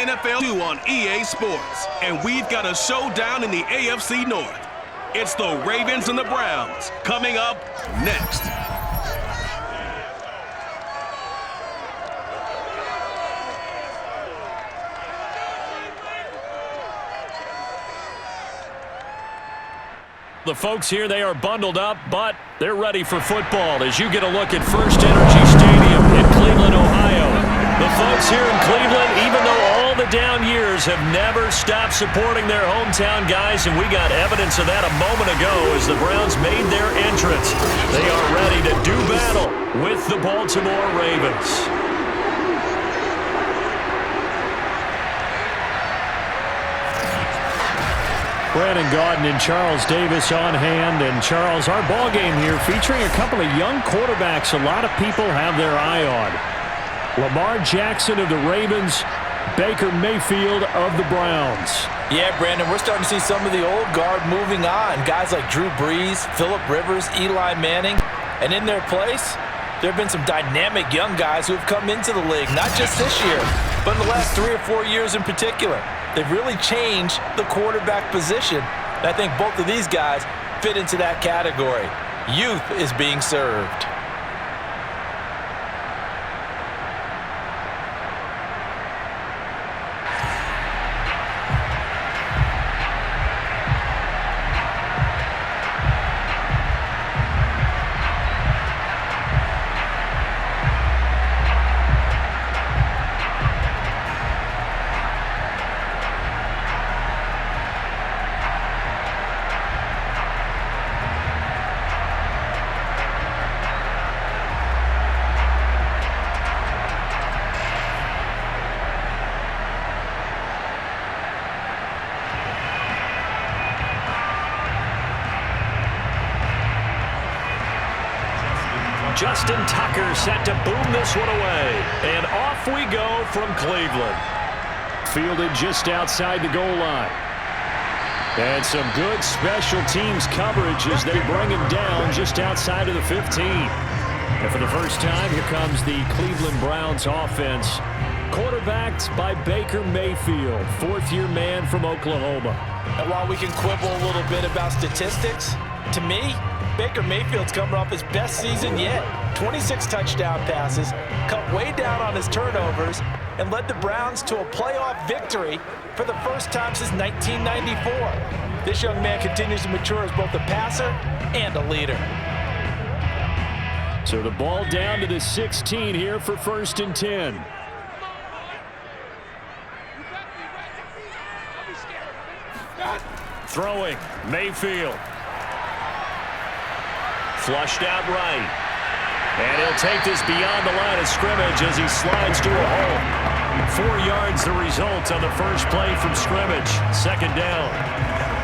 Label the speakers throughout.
Speaker 1: NFL 2 on EA Sports, and we've got a showdown in the AFC North. It's the Ravens and the Browns coming up next.
Speaker 2: The folks here, they are bundled up, but they're ready for football as you get a look at First Energy Stadium in Cleveland, Ohio. The folks here in Cleveland, even though all the down years, have never stopped supporting their hometown guys, and we got evidence of that a moment ago as the Browns made their entrance. They are ready to do battle with the Baltimore Ravens. Brandon Gaudin and Charles Davis on hand. And Charles, our ball game here featuring a couple of young quarterbacks a lot of people have their eye on. Lamar Jackson of the Ravens, Baker Mayfield of the Browns.
Speaker 3: Yeah, Brandon, we're starting to see some of the old guard moving on. Guys like Drew Brees, Phillip Rivers, Eli Manning. And in their place, there have been some dynamic young guys who have come into the league, not just this year, but in the last 3 or 4 years in particular. They've really changed the quarterback position. And I think both of these guys fit into that category. Youth is being served.
Speaker 2: Justin Tucker set to boom this one away. And off we go from Cleveland. Fielded just outside the goal line. And some good special teams coverage as they bring him down just outside of the 15. And for the first time, here comes the Cleveland Browns offense. Quarterbacked by Baker Mayfield, fourth-year man from Oklahoma.
Speaker 3: And while we can quibble a little bit about statistics, to me, Baker Mayfield's coming off his best season yet. 26 touchdown passes, cut way down on his turnovers, and led the Browns to a playoff victory for the first time since 1994. This young man continues to mature as both a passer and a leader.
Speaker 2: So the ball down to the 16 here for 1st and 10. Throwing, Mayfield. Flushed out right. And he'll take this beyond the line of scrimmage as he slides to a hole. 4 yards the result on the first play from scrimmage. 2nd down.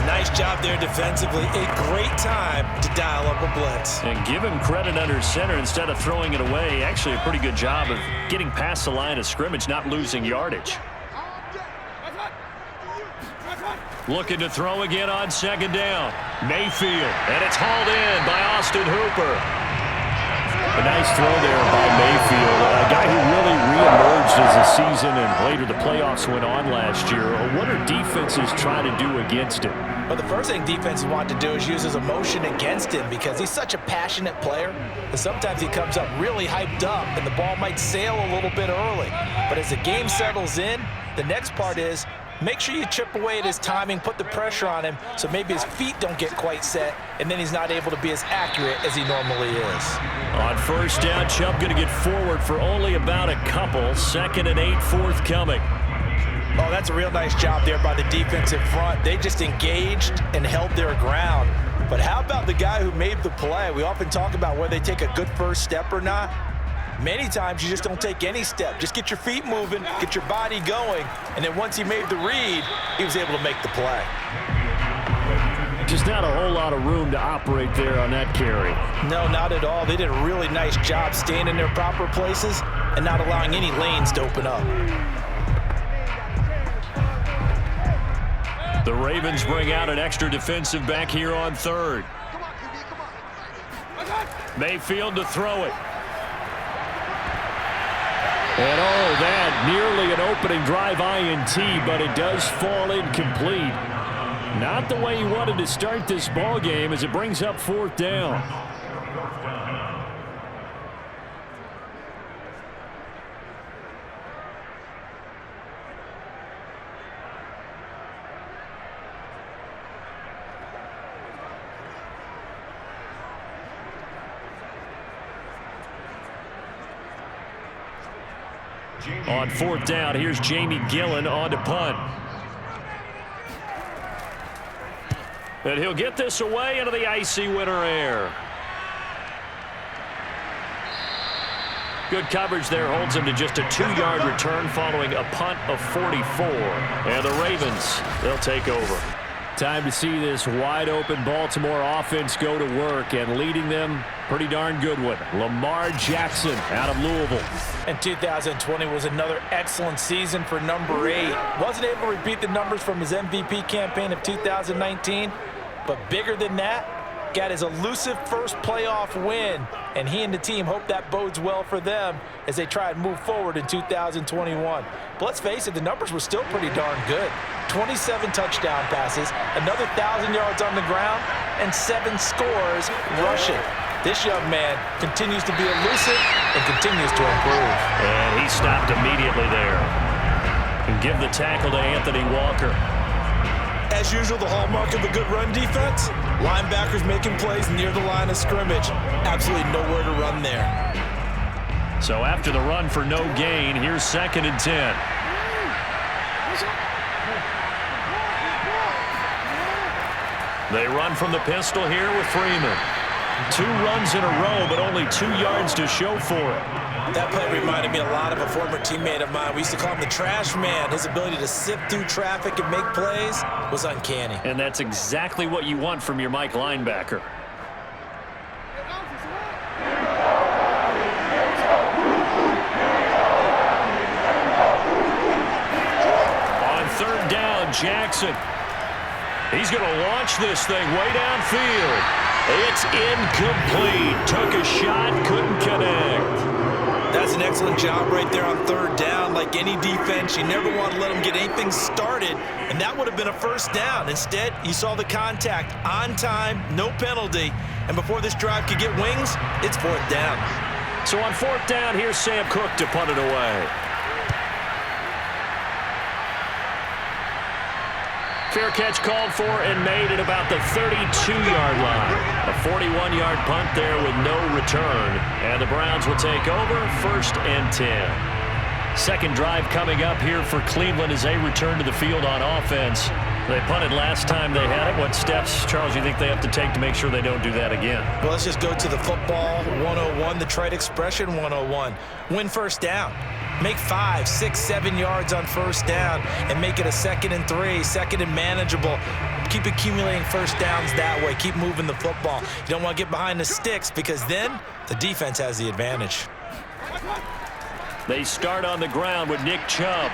Speaker 3: Nice job there defensively. A great time to dial up a blitz.
Speaker 2: And give him credit under center instead of throwing it away. Actually a pretty good job of getting past the line of scrimmage, not losing yardage. Looking to throw again on 2nd down. Mayfield, and it's hauled in by Austin Hooper. A nice throw there by Mayfield, a guy who really reemerged as the season and later the playoffs went on last year. What are defenses trying to do against him?
Speaker 3: Well, the first thing defenses want to do is use his emotion against him because he's such a passionate player. And sometimes he comes up really hyped up and the ball might sail a little bit early. But as the game settles in, the next part is make sure you chip away at his timing, put the pressure on him so maybe his feet don't get quite set, and then he's not able to be as accurate as he normally is.
Speaker 2: On 1st down, Chubb going to get forward for only about a couple. 2nd and 8 forthcoming.
Speaker 3: Oh, that's a real nice job there by the defensive front. They just engaged and held their ground. But how about the guy who made the play? We often talk about whether they take a good first step or not. Many times you just don't take any step. Just get your feet moving, get your body going, and then once he made the read, he was able to make the play.
Speaker 2: Just not a whole lot of room to operate there on that carry.
Speaker 3: No, not at all. They did a really nice job staying in their proper places and not allowing any lanes to open up.
Speaker 2: The Ravens bring out an extra defensive back here on 3rd. Mayfield to throw it. And oh, that nearly an opening drive INT, but it does fall incomplete. Not the way he wanted to start this ball game as it brings up 4th down. On 4th down, here's Jamie Gillen on to punt. And he'll get this away into the icy winter air. Good coverage there holds him to just a 2-yard return following a punt of 44. And the Ravens, they'll take over. Time to see this wide-open Baltimore offense go to work, and leading them, pretty darn good one, Lamar Jackson out of Louisville.
Speaker 3: And 2020 was another excellent season for number 8. Wasn't able to repeat the numbers from his MVP campaign of 2019, but bigger than that, got his elusive first playoff win, and he and the team hope that bodes well for them as they try and move forward in 2021. But let's face it, the numbers were still pretty darn good. 27 touchdown passes, another 1,000 yards on the ground, and 7 scores rushing. This young man continues to be elusive and continues to improve.
Speaker 2: And he stopped immediately there. And give the tackle to Anthony Walker.
Speaker 3: As usual, the hallmark of a good run defense, linebackers making plays near the line of scrimmage. Absolutely nowhere to run there.
Speaker 2: So after the run for no gain, here's 2nd and 10. They run from the pistol here with Freeman. 2 runs in a row, but only 2 yards to show for it.
Speaker 3: That play reminded me a lot of a former teammate of mine. We used to call him the trash man. His ability to sift through traffic and make plays was uncanny.
Speaker 2: And that's exactly what you want from your Mike linebacker. On 3rd down, Jackson. He's going to launch this thing way downfield. It's incomplete. Took a shot, couldn't connect.
Speaker 3: That's an excellent job right there on 3rd down. Like any defense, you never want to let them get anything started, and that would have been a 1st down. Instead, you saw the contact on time, no penalty, and before this drive could get wings, it's 4th down.
Speaker 2: So on 4th down, here's Sam Cook to punt it away. Fair catch called for and made at about the 32-yard line. A 41-yard punt there with no return. And the Browns will take over 1st and 10. Second drive coming up here for Cleveland as they return to the field on offense. They punted last time they had it. What steps, Charles, you think they have to take to make sure they don't do that again?
Speaker 3: Well, let's just go to the football 101, the trite expression 101. Win 1st down. Make 5, 6, 7 yards on 1st down and make it a 2nd and 3, 2nd and manageable. Keep accumulating 1st downs that way. Keep moving the football. You don't want to get behind the sticks because then the defense has the advantage.
Speaker 2: They start on the ground with Nick Chubb.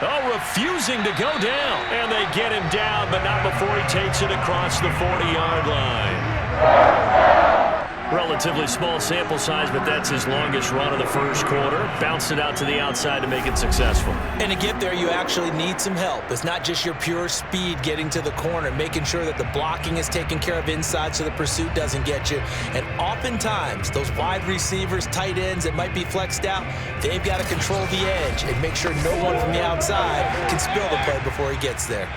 Speaker 2: Oh, refusing to go down. And they get him down, but not before he takes it across the 40-yard line. Relatively small sample size, but that's his longest run of the 1st quarter. Bounced it out to the outside to make it successful.
Speaker 3: And to get there, you actually need some help. It's not just your pure speed getting to the corner, making sure that the blocking is taken care of inside so the pursuit doesn't get you. And oftentimes, those wide receivers, tight ends that might be flexed out, they've got to control the edge and make sure no one from the outside can spill the play before he gets there.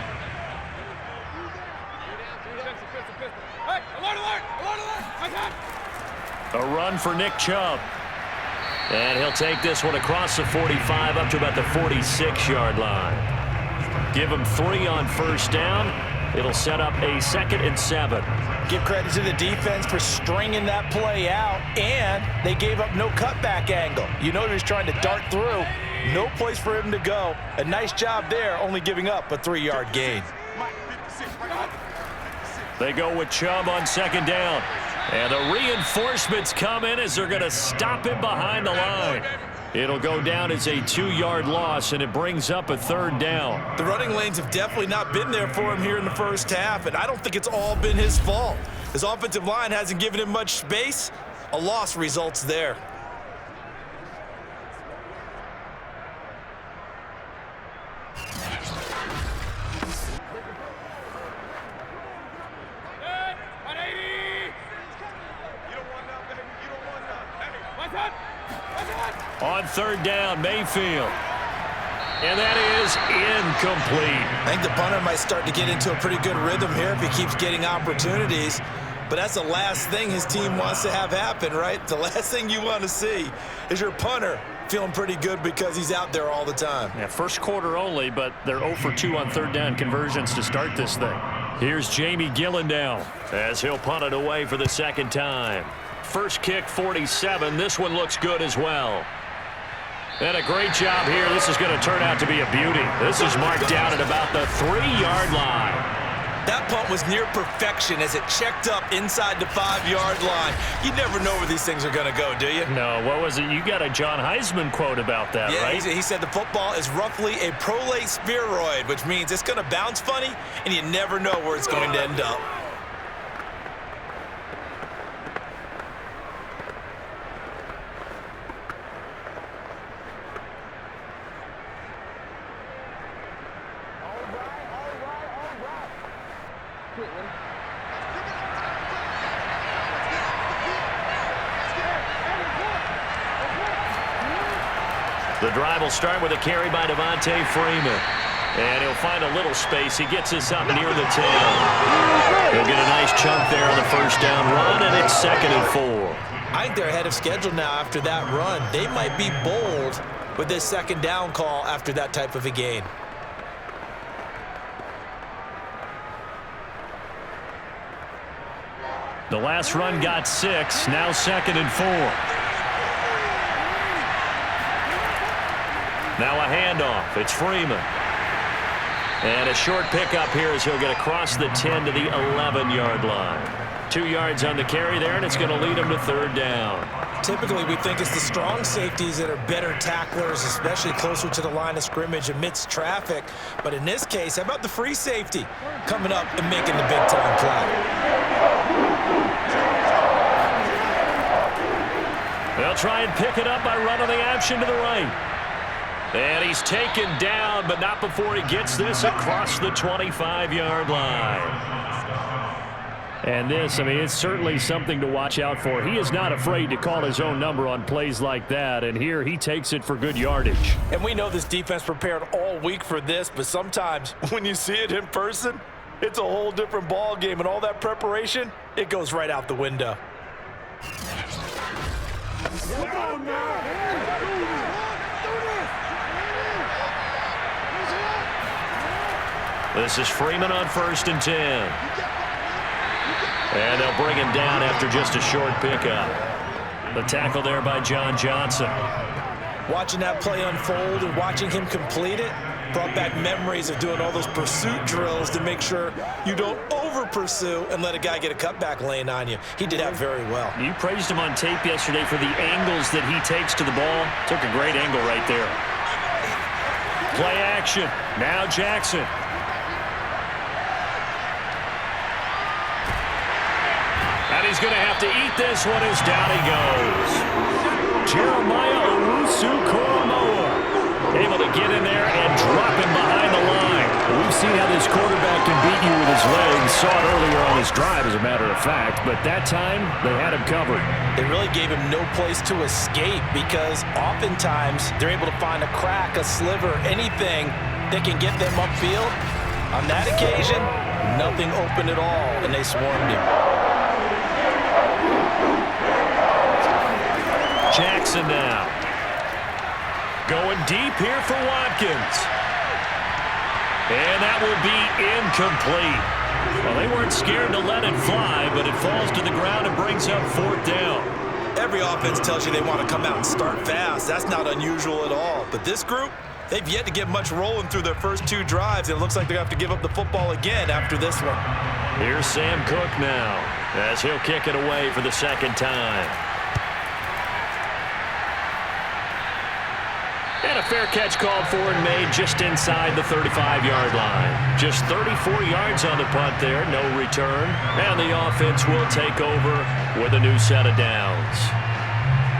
Speaker 2: A run for Nick Chubb. And he'll take this one across the 45 up to about the 46-yard line. Give him 3 on 1st down. It'll set up a 2nd and 7.
Speaker 3: Give credit to the defense for stringing that play out, and they gave up no cutback angle. You know he was trying to dart through. No place for him to go. A nice job there, only giving up a 3-yard gain.
Speaker 2: They go with Chubb on 2nd down. And the reinforcements come in as they're going to stop him behind the line. It'll go down as a 2-yard loss, and it brings up a 3rd down.
Speaker 3: The running lanes have definitely not been there for him here in the 1st half, and I don't think it's all been his fault. His offensive line hasn't given him much space. A loss results there.
Speaker 2: On third down, Mayfield. And that is incomplete.
Speaker 3: I think the punter might start to get into a pretty good rhythm here if he keeps getting opportunities. But that's the last thing his team wants to have happen, right? The last thing you want to see is your punter feeling pretty good because he's out there all the time.
Speaker 2: Yeah, first quarter only, but they're 0 for 2 on third down conversions to start this thing. Here's Jamie Gillen now as he'll punt it away for the second time. First kick, 47. This one looks good as well. And a great job here. This is going to turn out to be a beauty. This is marked down at about the 3-yard line.
Speaker 3: That punt was near perfection as it checked up inside the 5-yard line. You never know where these things are going to go, do you?
Speaker 2: No, what was it? You got a John Heisman quote about that, right?
Speaker 3: Yeah, he said the football is roughly a prolate spheroid, which means it's going to bounce funny, and you never know where it's going to end up.
Speaker 2: The drive will start with a carry by Devontae Freeman. And he'll find a little space. He gets this up near the 10. He'll get a nice chunk there on the first down run, and it's 2nd and 4.
Speaker 3: I think they're ahead of schedule now after that run. They might be bold with this second down call after that type of a gain.
Speaker 2: The last run got 6. Now 2nd and 4. Now a handoff. It's Freeman. And a short pickup here as he'll get across the 10 to the 11-yard line. 2 yards on the carry there, and it's going to lead him to third down.
Speaker 3: Typically, we think it's the strong safeties that are better tacklers, especially closer to the line of scrimmage amidst traffic. But in this case, how about the free safety coming up and making the big-time play?
Speaker 2: They'll try and pick it up by running the option to the right. And he's taken down, but not before he gets this across the 25-yard line. And this, I mean, it's certainly something to watch out for. He is not afraid to call his own number on plays like that, and here he takes it for good yardage.
Speaker 3: And we know this defense prepared all week for this, but sometimes when you see it in person, it's a whole different ball game, and all that preparation, it goes right out the window.
Speaker 2: This is Freeman on 1st and 10. And they'll bring him down after just a short pickup. The tackle there by John Johnson.
Speaker 3: Watching that play unfold and watching him complete it brought back memories of doing all those pursuit drills to make sure you don't over-pursue and let a guy get a cutback lane on you. He did that very well.
Speaker 2: You praised him on tape yesterday for the angles that he takes to the ball. Took a great angle right there. Play action. Now Jackson. And he's going to have to eat this one as down he goes. Jeremiah Owusu-Koramoah able to get in there and drop him behind the line. We've seen how this quarterback can beat you with his legs. Saw it earlier on his drive, as a matter of fact. But that time, they had him covered.
Speaker 3: It really gave him no place to escape because oftentimes they're able to find a crack, a sliver, anything that can get them upfield. On that occasion, nothing open at all, and they swarmed him.
Speaker 2: Jackson now. Going deep here for Watkins. And that will be incomplete. Well, they weren't scared to let it fly, but it falls to the ground and brings up 4th down.
Speaker 3: Every offense tells you they want to come out and start fast. That's not unusual at all. But this group, they've yet to get much rolling through their first 2 drives. It looks like they're going to have to give up the football again after this one.
Speaker 2: Here's Sam Cook now as he'll kick it away for the second time. And a fair catch called for and made just inside the 35-yard line. Just 34 yards on the punt there, no return. And the offense will take over with a new set of downs.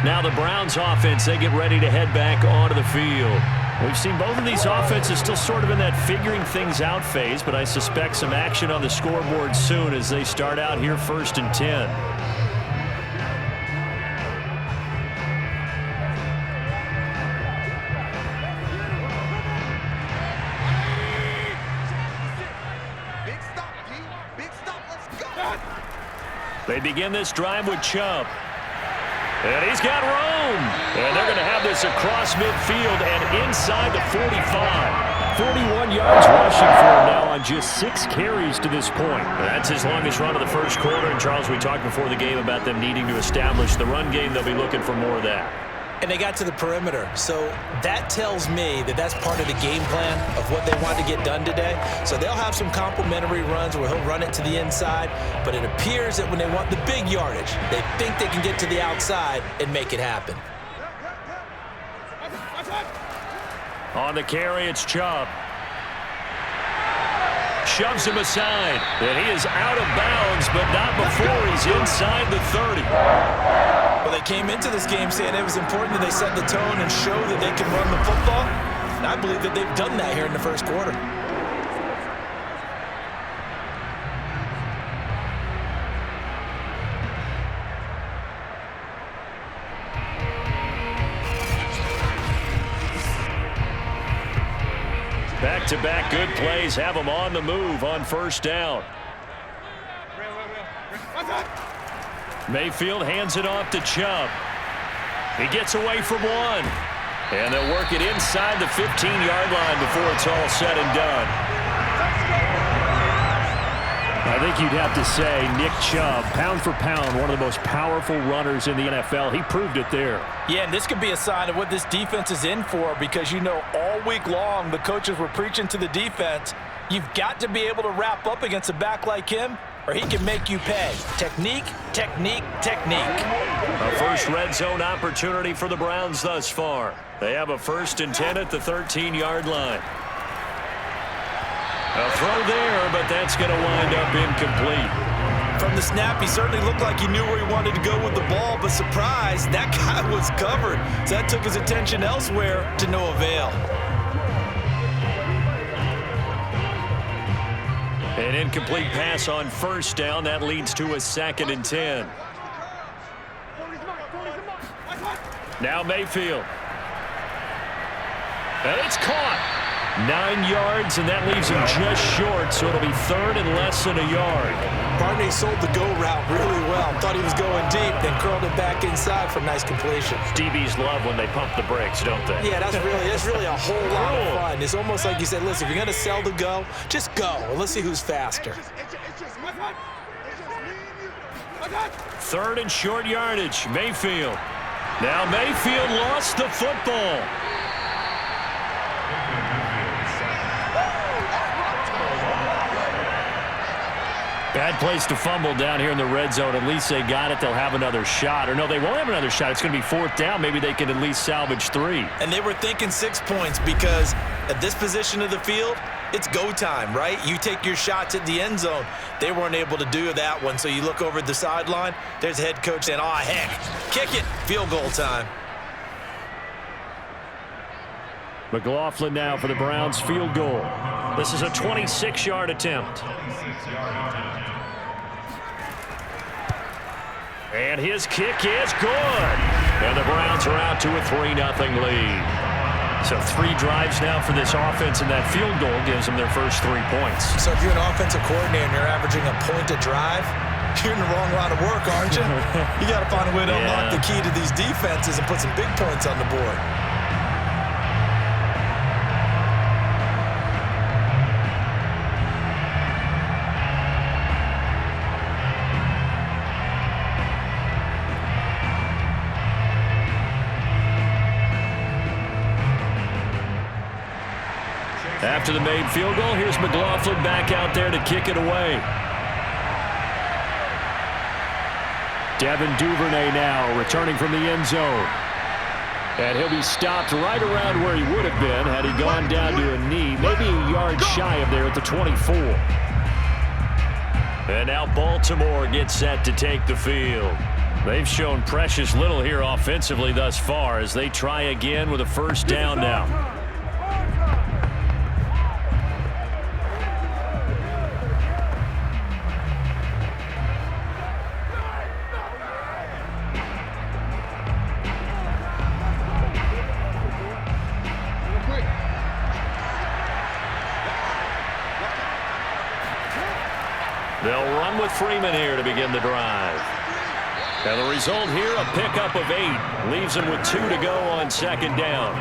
Speaker 2: Now the Browns offense, they get ready to head back onto the field. We've seen both of these offenses still sort of in that figuring things out phase, but I suspect some action on the scoreboard soon as they start out here 1st and 10. They begin this drive with Chubb. And he's got room. And they're going to have this across midfield and inside the 45. 41 yards rushing for him now on just 6 carries to this point. That's his longest run of the first quarter. And, Charles, we talked before the game about them needing to establish the run game. They'll be looking for more of that.
Speaker 3: And they got to the perimeter. So that tells me that that's part of the game plan of what they want to get done today. So they'll have some complementary runs where he'll run it to the inside. But it appears that when they want the big yardage, they think they can get to the outside and make it happen.
Speaker 2: On the carry, it's Chubb. Shoves him aside. And he is out of bounds, but not before he's inside the 30.
Speaker 3: Well, they came into this game saying it was important that they set the tone and show that they can run the football. And I believe that they've done that here in the first quarter.
Speaker 2: Back-to-back good plays have them on the move on first down. Mayfield hands it off to Chubb. He gets away from one. And they'll work it inside the 15-yard line before it's all said and done.
Speaker 4: I think you'd have to say Nick Chubb, pound for pound, one of the most powerful runners in the NFL. He proved it there.
Speaker 3: Yeah, and this could be a sign of what this defense is in for because, you know, all week long the coaches were preaching to the defense, you've got to be able to wrap up against a back like him or he can make you pay. Technique, technique, technique.
Speaker 2: A first red zone opportunity for the Browns thus far. They have a 1st and 10 at the 13-yard line. A throw there, but that's going to wind up incomplete.
Speaker 3: From the snap, he certainly looked like he knew where he wanted to go with the ball, but surprise, that guy was covered. So that took his attention elsewhere to no avail.
Speaker 2: An incomplete pass on first down. That leads to a 2nd and 10. Now Mayfield. And it's caught. 9 yards, and that leaves him just short, so it'll be 3rd and less than a yard.
Speaker 3: Barney sold the go route really well. Thought he was going deep, then curled it back inside for nice completion.
Speaker 2: DBs love when they pump the brakes, don't they?
Speaker 3: Yeah, that's really a whole lot of fun. It's almost like you said, listen, if you're going to sell the go, just go. Well, let's see who's faster.
Speaker 2: 3rd and short yardage, Mayfield. Now Mayfield lost the football. Bad place to fumble down here in the red zone. At least they got it. They'll have another shot. Or no, they won't have another shot. It's going to be 4th down. Maybe they can at least salvage 3.
Speaker 3: And they were thinking 6 points because at this position of the field, it's go time, right? You take your shots at the end zone. They weren't able to do that one. So you look over at the sideline. There's the head coach saying, oh, heck, kick it. Field goal time.
Speaker 2: McLaughlin now for the Browns field goal. This is a 26-yard attempt. And his kick is good. And the Browns are out to a 3-0 lead. So 3 drives now for this offense, and that field goal gives them their first 3 points.
Speaker 3: So if you're an offensive coordinator and you're averaging a point a drive, you're in the wrong line of work, aren't you? You got to find a way to unlock the key to these defenses and put some big points on the board.
Speaker 2: After the made field goal, here's McLaughlin back out there to kick it away. Devin Duvernay now returning from the end zone. And he'll be stopped right around where he would have been had he gone down to a knee, maybe a yard shy of there at the 24. And now Baltimore gets set to take the field. They've shown precious little here offensively thus far as they try again with a 1st down now. They'll run with Freeman here to begin the drive. And the result here, a pickup of 8. Leaves them with 2 to go on second down.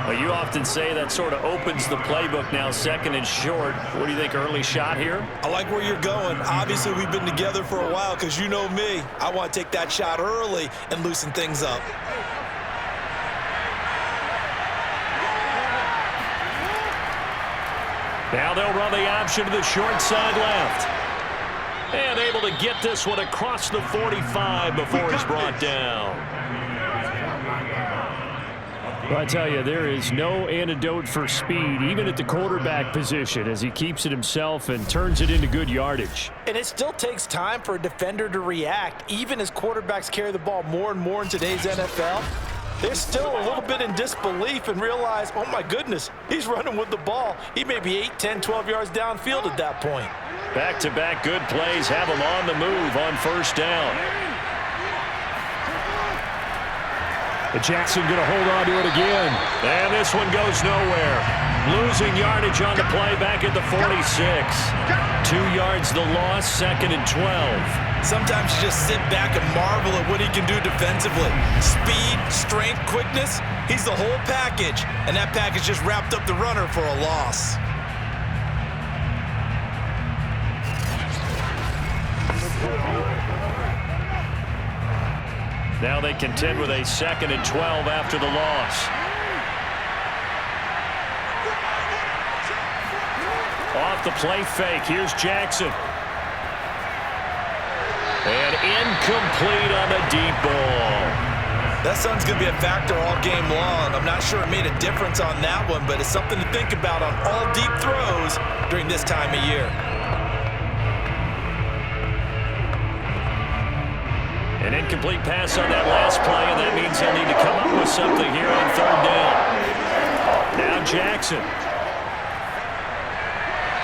Speaker 2: Well, you often say that sort of opens the playbook now, second and short. What do you think, early shot here?
Speaker 3: I like where you're going. Obviously, we've been together for a while because you know me. I want to take that shot early and loosen things up.
Speaker 2: Now they'll run the option to the short side left. And able to get this one across the 45 before he's brought down.
Speaker 4: Well, I tell you, there is no antidote for speed, even at the quarterback position, as he keeps it himself and turns it into good yardage.
Speaker 3: And it still takes time for a defender to react, even as quarterbacks carry the ball more and more in today's NFL. They're still a little bit in disbelief and realize, oh my goodness, he's running with the ball. He may be 8, 10, 12 yards downfield at that point.
Speaker 2: Back-to-back good plays have him on the move on first down.
Speaker 4: And Jackson going to hold on to it again.
Speaker 2: And this one goes nowhere. Losing yardage on the play back at the 46. 2 yards the loss, second and 12.
Speaker 3: Sometimes you just sit back and marvel at what he can do defensively. Speed, strength, quickness, he's the whole package. And that package just wrapped up the runner for a loss.
Speaker 2: Now they contend with a second and 12 after the loss. Off the play fake, here's Jackson. And incomplete on the deep ball.
Speaker 3: That sun's going to be a factor all game long. I'm not sure it made a difference on that one, but it's something to think about on all deep throws during this time of year.
Speaker 2: An incomplete pass on that last play, and that means they'll need to come up with something here on third down. Now Jackson.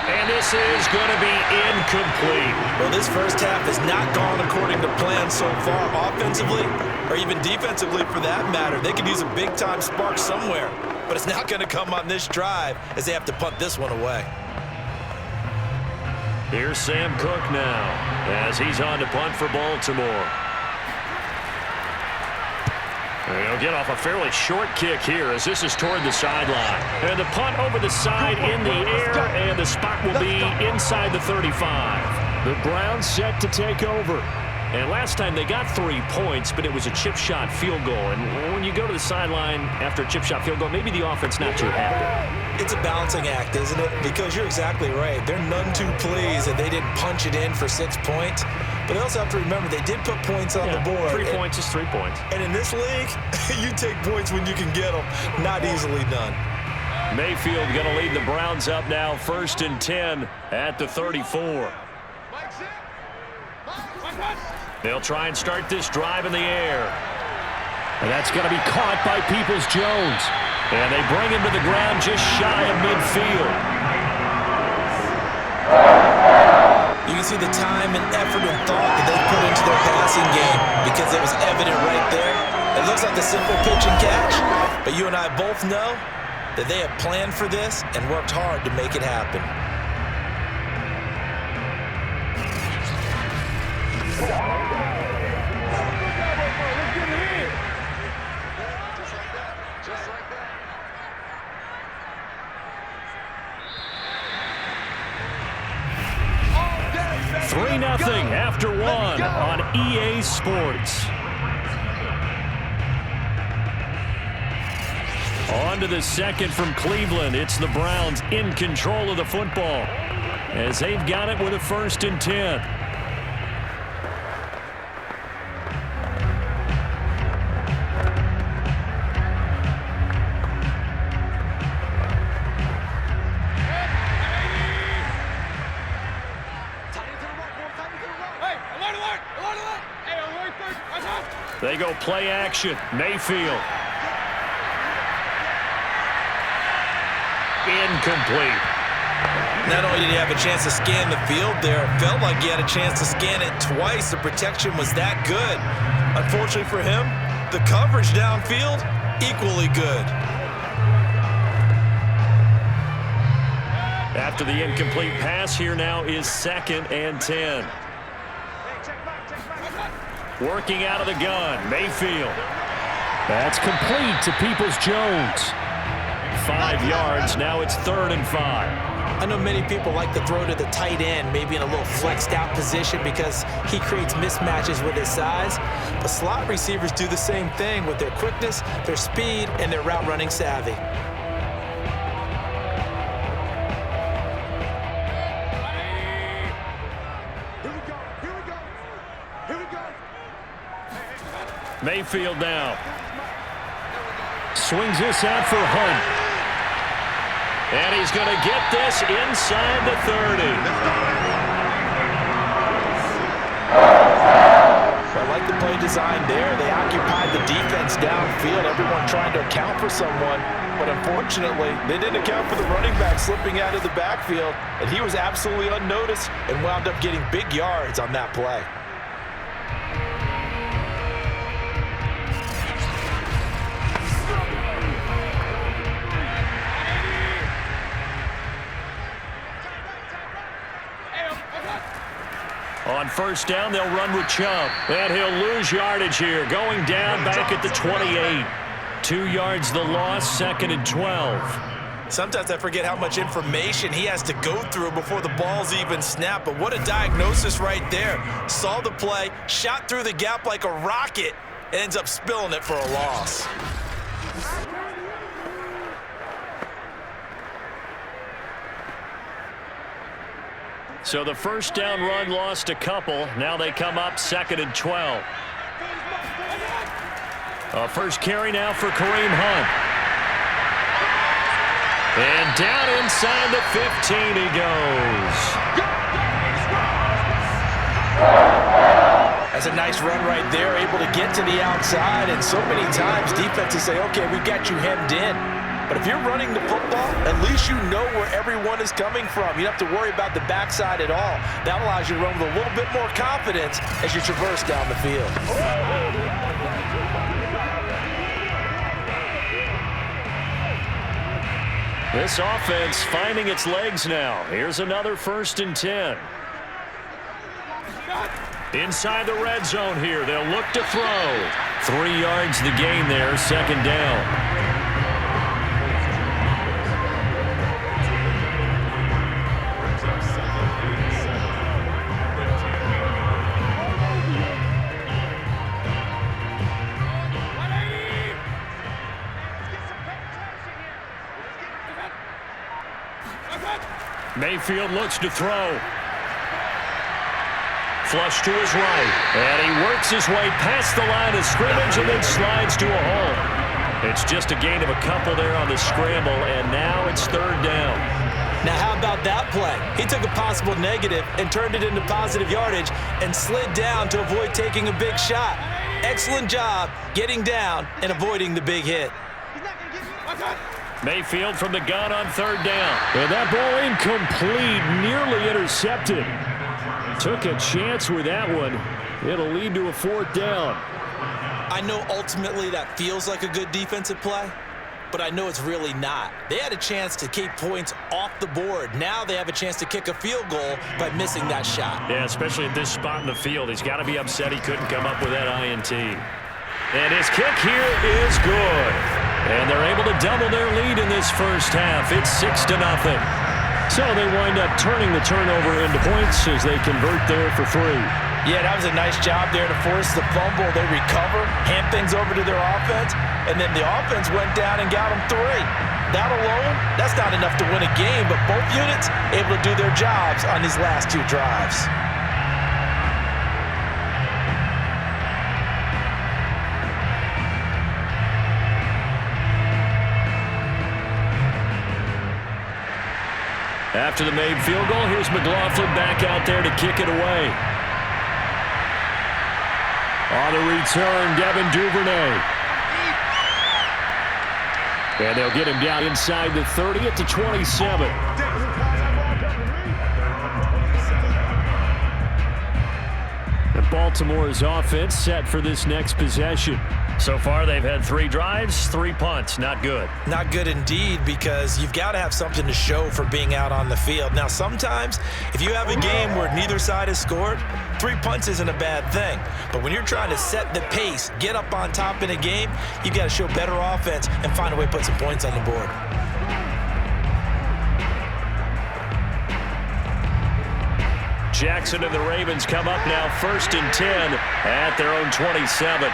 Speaker 2: And this is going to be incomplete.
Speaker 3: Well, this first half has not gone according to plan so far, offensively or even defensively for that matter. They could use a big-time spark somewhere, but it's not going to come on this drive as they have to punt this one away.
Speaker 2: Here's Sam Cook now as he's on to punt for Baltimore. He'll get off a fairly short kick here as this is toward the sideline. And the punt over the side in the air, and the spot will be inside the 35.
Speaker 4: The Browns set to take over.
Speaker 2: And last time they got 3 points, but it was a chip shot field goal. And when you go to the sideline after a chip shot field goal, maybe the offense not too happy.
Speaker 3: It's a balancing act, isn't it? Because you're exactly right. They're none too pleased that they didn't punch it in for 6 points. But they also have to remember they did put points on the board.
Speaker 2: 3 points is 3 points.
Speaker 3: And in this league, you take points when you can get them. Not easily done.
Speaker 2: Mayfield going to lead the Browns up now, 1st and 10 at the 34. They'll try and start this drive in the air.
Speaker 4: And that's going to be caught by Peoples-Jones.
Speaker 2: And they bring him to the ground just shy of midfield.
Speaker 3: You can see the time and effort and thought that they put into their passing game because it was evident right there. It looks like a simple pitch and catch, but you and I both know that they have planned for this and worked hard to make it happen.
Speaker 2: Nothing after one on EA Sports. On to the second from Cleveland. It's the Browns in control of the football as they've got it with a 1st and 10. They go play action. Mayfield. Incomplete.
Speaker 3: Not only did he have a chance to scan the field there, it felt like he had a chance to scan it twice. The protection was that good. Unfortunately for him, the coverage downfield, equally good.
Speaker 2: after the incomplete pass. Here now is 2nd and 10. Working out of the gun, Mayfield.
Speaker 4: That's complete to Peoples-Jones. 5 yards, now it's 3rd and 5.
Speaker 3: I know many people like to throw to the tight end, maybe in a little flexed out position because he creates mismatches with his size. But slot receivers do the same thing with their quickness, their speed, and their route running savvy.
Speaker 2: Mayfield now. Swings this out for Hunt. And he's going to get this inside the 30.
Speaker 3: I like the play design there. They occupied the defense downfield, everyone trying to account for someone. But unfortunately, they didn't account for the running back slipping out of the backfield. And he was absolutely unnoticed and wound up getting big yards on that play.
Speaker 2: On 1st down, they'll run with Chubb. And he'll lose yardage here. Going down back at the 28. 2 yards the loss, 2nd and 12.
Speaker 3: Sometimes I forget how much information he has to go through before the ball's even snapped. But what a diagnosis right there. Saw the play, shot through the gap like a rocket, and ends up spilling it for a loss.
Speaker 2: So the 1st down run lost a couple. Now they come up 2nd and 12. First carry now for Kareem Hunt. And down inside the 15 he goes.
Speaker 3: That's a nice run right there, able to get to the outside. And so many times defenses say, okay, we've got you hemmed in. But if you're running the football, at least you know where everyone is coming from. You don't have to worry about the backside at all. That allows you to run with a little bit more confidence as you traverse down the field.
Speaker 2: This offense finding its legs now. Here's another 1st and 10. Inside the red zone here. They'll look to throw. 3 yards the gain there, 2nd down. Mayfield looks to throw. Flush to his right. And he works his way past the line of scrimmage and then slides to a hole. It's just a gain of a couple there on the scramble, and now it's 3rd down.
Speaker 3: Now how about that play? He took a possible negative and turned it into positive yardage and slid down to avoid taking a big shot. Excellent job getting down and avoiding the big hit.
Speaker 2: Mayfield from the gun on 3rd down.
Speaker 4: And that ball incomplete, nearly intercepted. Took a chance with that one. It'll lead to a 4th down.
Speaker 3: I know ultimately that feels like a good defensive play, but I know it's really not. They had a chance to keep points off the board. Now they have a chance to kick a field goal by missing that shot.
Speaker 2: Yeah, especially at this spot in the field. He's got to be upset he couldn't come up with that INT. And his kick here is good. And they're able to double their lead in this 1st half. It's 6-0.
Speaker 4: So they wind up turning the turnover into points as they convert there for 3.
Speaker 3: Yeah, that was a nice job there to force the fumble. They recover, hand things over to their offense, and then the offense went down and got them 3. That alone, that's not enough to win a game, but both units able to do their jobs on these last 2 drives.
Speaker 2: After the made field goal, here's McLaughlin back out there to kick it away. On the return, Devin Duvernay. And they'll get him down inside the 30 at the 27.
Speaker 4: And Baltimore's offense set for this next possession. So far, they've had 3 drives, 3 punts. Not good.
Speaker 3: Not good indeed, because you've got to have something to show for being out on the field. Now, sometimes, if you have a game where neither side has scored, 3 punts isn't a bad thing. But when you're trying to set the pace, get up on top in a game, you've got to show better offense and find a way to put some points on the board.
Speaker 2: Jackson and the Ravens come up now 1st and 10 at their own 27.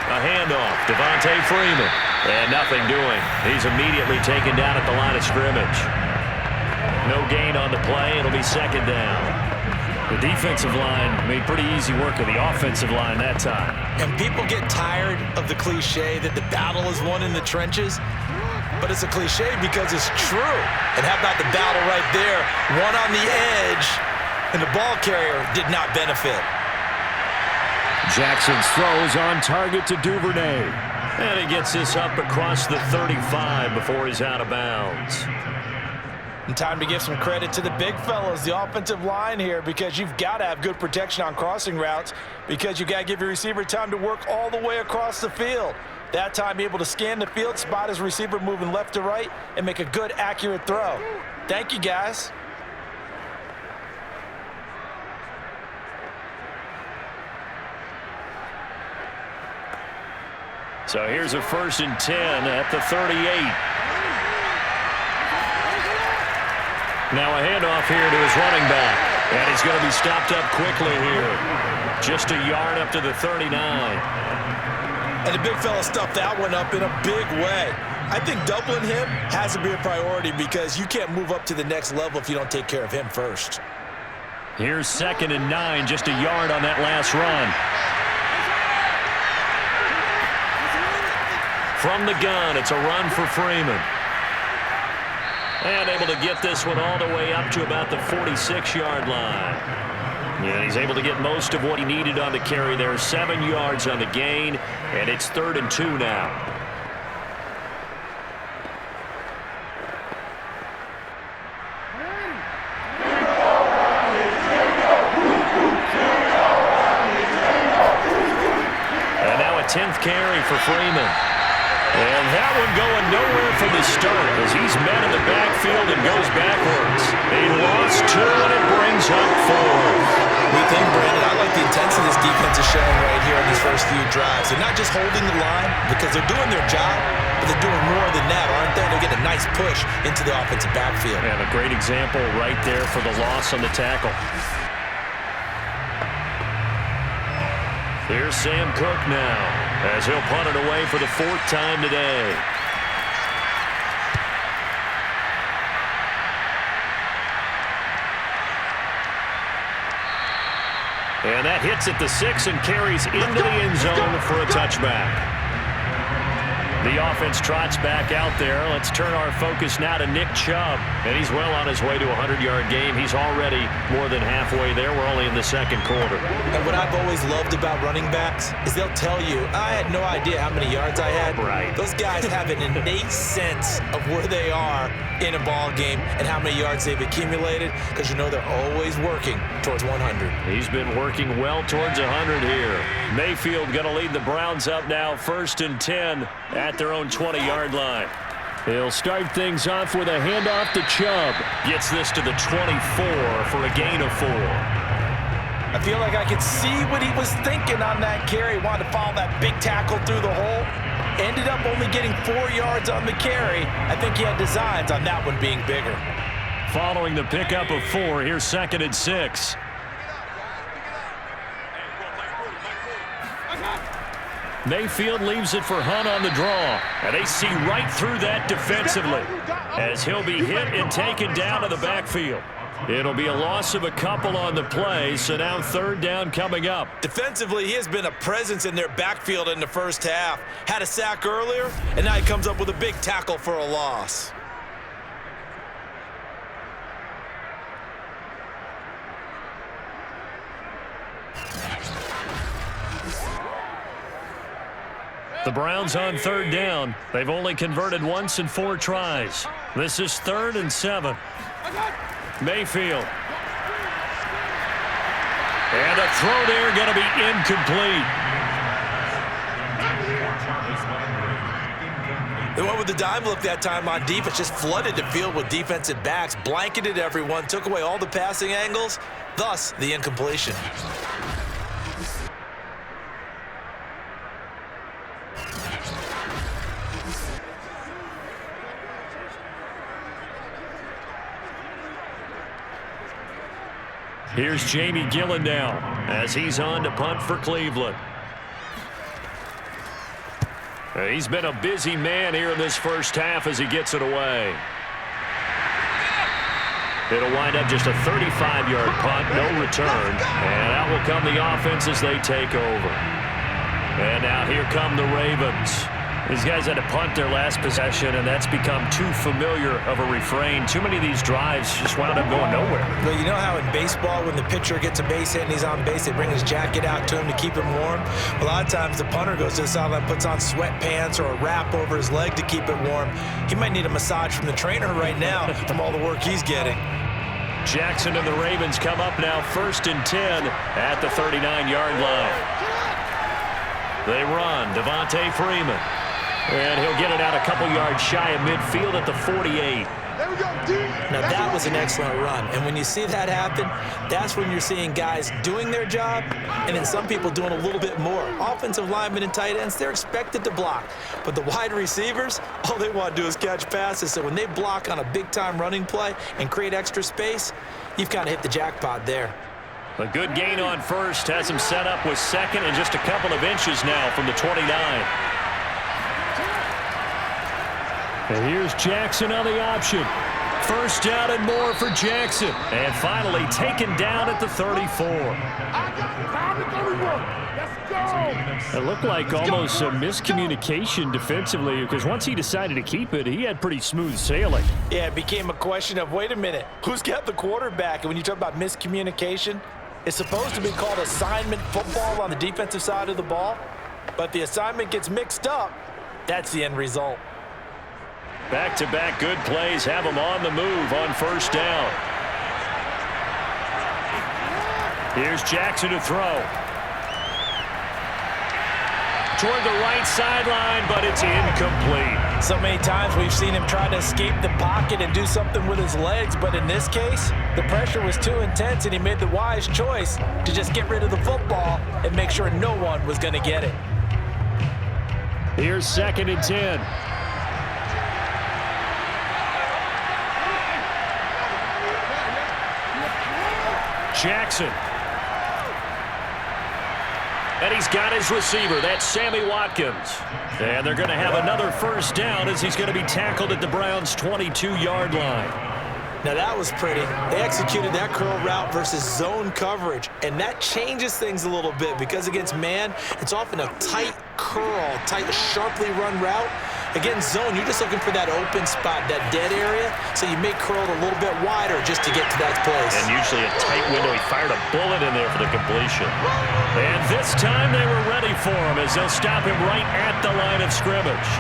Speaker 2: A handoff, Devontae Freeman, and nothing doing. He's immediately taken down at the line of scrimmage. No gain on the play. It'll be 2nd down.
Speaker 4: The defensive line made pretty easy work of the offensive line that time.
Speaker 3: And people get tired of the cliche that the battle is won in the trenches. But it's a cliche because it's true. And how about the battle right there? One on the edge, and the ball carrier did not benefit.
Speaker 4: Jackson's throws on target to Duvernay.
Speaker 2: And he gets this up across the 35 before he's out of bounds.
Speaker 3: And time to give some credit to the big fellas, the offensive line here, because you've got to have good protection on crossing routes, because you've got to give your receiver time to work all the way across the field. That time, able to scan the field, spot his receiver moving left to right, and make a good, accurate throw. Thank you, guys.
Speaker 2: So here's a 1st and 10 at the 38. Now a handoff here to his running back. And he's going to be stopped up quickly here. Just a yard up to the 39.
Speaker 3: And the big fella stuffed that one up in a big way. I think doubling him has to be a priority, because you can't move up to the next level if you don't take care of him first.
Speaker 2: Here's 2nd and 9, just a yard on that last run. From the gun, it's a run for Freeman. And able to get this one all the way up to about the 46-yard line. Yeah, he's able to get most of what he needed on the carry there. 7 yards on the gain, and it's 3rd and 2 now. And now a 10th carry for Freeman. And that one going nowhere from the start as he's met in the backfield and goes backwards. A loss 2, and it brings up 4.
Speaker 3: We think, Brandon, I like the intensity this defense is showing right here in these first few drives. They're not just holding the line because they're doing their job, but they're doing more than that, aren't they? They're getting a nice push into the offensive backfield.
Speaker 2: And a great example right there for the loss on the tackle. Here's Sam Cook now, as he'll punt it away for the 4th time today. And that hits at the 6 and carries into the end zone for a touchback. The offense trots back out there. Let's turn our focus now to Nick Chubb. And he's well on his way to a 100-yard game. He's already more than halfway there. We're only in the 2nd quarter.
Speaker 3: And what I've always loved about running backs is they'll tell you, I had no idea how many yards I had.
Speaker 2: Right.
Speaker 3: Those guys have an innate sense of where they are in a ball game and how many yards they've accumulated, because you know they're always working towards 100.
Speaker 2: He's been working well towards 100 here. Mayfield going to lead the Browns up now 1st and 10 at their own 20-yard line.
Speaker 4: He'll start things off with a handoff to Chubb.
Speaker 2: Gets this to the 24 for a gain of 4.
Speaker 3: I feel like I could see what he was thinking on that carry. Wanted to follow that big tackle through the hole. Ended up only getting 4 yards on the carry. I think he had designs on that one being bigger.
Speaker 2: Following the pickup of 4, here's 2nd and 6. Mayfield leaves it for Hunt on the draw. And they see right through that defensively as he'll be hit and taken down to the backfield. It'll be a loss of a couple on the play, so now 3rd down coming up.
Speaker 3: Defensively, he has been a presence in their backfield in the first half. Had a sack earlier, and now he comes up with a big tackle for a loss.
Speaker 2: The Browns on 3rd down. They've only converted once in 4 tries. This is 3rd and 7. Mayfield. And a throw there going to be incomplete.
Speaker 3: They went with the dime look that time on defense, just flooded the field with defensive backs, blanketed everyone, took away all the passing angles, thus the incompletion.
Speaker 2: Here's Jamie Gillen now as he's on to punt for Cleveland. He's been a busy man here in this first half as he gets it away. It'll wind up just a 35-yard punt, no return. And out will come the offense as they take over. And now here come the Ravens. These guys had to punt their last possession, and that's become too familiar of a refrain. Too many of these drives just wound up going nowhere.
Speaker 3: Well, you know how in baseball, when the pitcher gets a base hit and he's on base, they bring his jacket out to him to keep him warm? A lot of times the punter goes to the sideline, puts on sweatpants or a wrap over his leg to keep it warm. He might need a massage from the trainer right now from all the work he's getting.
Speaker 2: Jackson and the Ravens come up now 1st and 10 at the 39-yard line. They run. Devontae Freeman. And he'll get it out a couple yards shy of midfield at the 48.
Speaker 3: Now that was an excellent run. And when you see that happen, that's when you're seeing guys doing their job and then some people doing a little bit more. Offensive linemen and tight ends, they're expected to block. But the wide receivers, all they want to do is catch passes. So when they block on a big-time running play and create extra space, you've kind of hit the jackpot there.
Speaker 2: A good gain on first has him set up with second and just a couple of inches now from the 29.
Speaker 4: And here's Jackson on the option.
Speaker 2: First down and more for Jackson. And finally taken down at the 34.
Speaker 4: It looked like almost a miscommunication defensively because once he decided to keep it, he had pretty smooth sailing.
Speaker 3: Yeah, it became a question of, wait a minute, who's got the quarterback? And when you talk about miscommunication, it's supposed to be called assignment football on the defensive side of the ball. But the assignment gets mixed up. That's the end result.
Speaker 2: Back-to-back good plays have him on the move on first down. Here's Jackson to throw. Toward the right sideline, but it's incomplete.
Speaker 3: So many times we've seen him try to escape the pocket and do something with his legs, but in this case, the pressure was too intense and he made the wise choice to just get rid of the football and make sure no one was going to get it.
Speaker 4: Here's 2nd and 10.
Speaker 2: Jackson. And he's got his receiver. That's Sammy Watkins. And they're going to have another first down as he's going to be tackled at the Browns' 22-yard line.
Speaker 3: Now that was pretty. They executed that curl route versus zone coverage, and that changes things a little bit because against man, it's often a tight curl, tight, sharply run route. Against zone, you're just looking for that open spot, that dead area, so you may curl it a little bit wider just to get to that place.
Speaker 2: And usually a tight window. He fired a bullet in there for the completion. And this time they were ready for him as they'll stop him right at the line of scrimmage.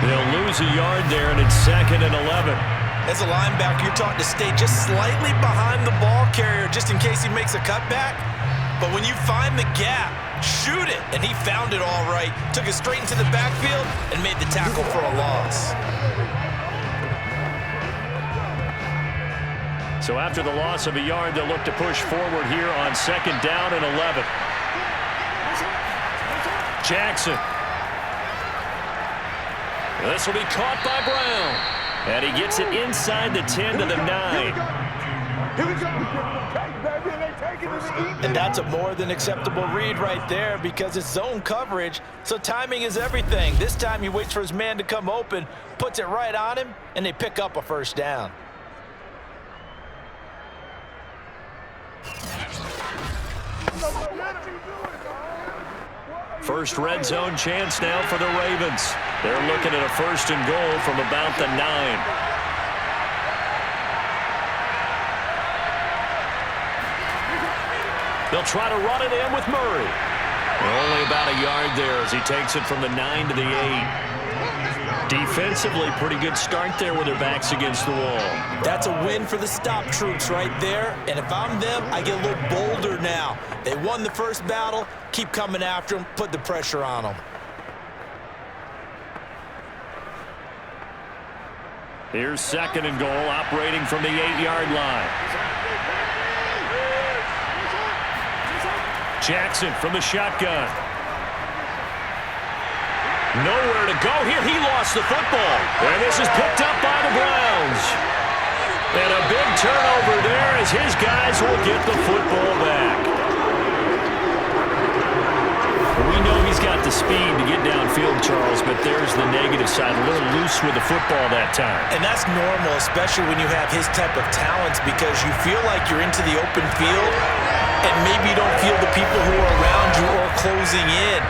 Speaker 2: They'll lose a yard there, and it's 2nd and 11.
Speaker 3: As a linebacker, you're taught to stay just slightly behind the ball carrier just in case he makes a cutback. But when you find the gap, shoot it. And he found it all right. Took it straight into the backfield and made the tackle for a loss.
Speaker 2: So after the loss of a yard, they'll look to push forward here on 2nd down and 11. Jackson. This will be caught by Brown. And he gets it inside the 10 to the 9.
Speaker 3: And that's a more than acceptable read right there because it's zone coverage, so timing is everything. This time he waits for his man to come open, puts it right on him, and they pick up a first down.
Speaker 2: First red zone chance now for the Ravens. They're looking at a 1st and goal from about the 9. They'll try to run it in with Murray. Only about a yard there as he takes it from the 9 to the 8. Defensively, pretty good start there with their backs against the wall.
Speaker 3: That's a win for the stop troops right there. And if I'm them, I get a little bolder now. They won the first battle. Keep coming after them. Put the pressure on them.
Speaker 2: Here's 2nd and goal, operating from the 8-yard line. Jackson from the shotgun. Nowhere to go here. He lost the football. And this is picked up by the Browns. And a big turnover there as his guys will get the football back. We know he's got the speed to get downfield, Charles, but there's the negative side. A little loose with the football that time.
Speaker 3: And that's normal, especially when you have his type of talents, because you feel like you're into the open field and maybe you don't feel the people who are around you or closing in.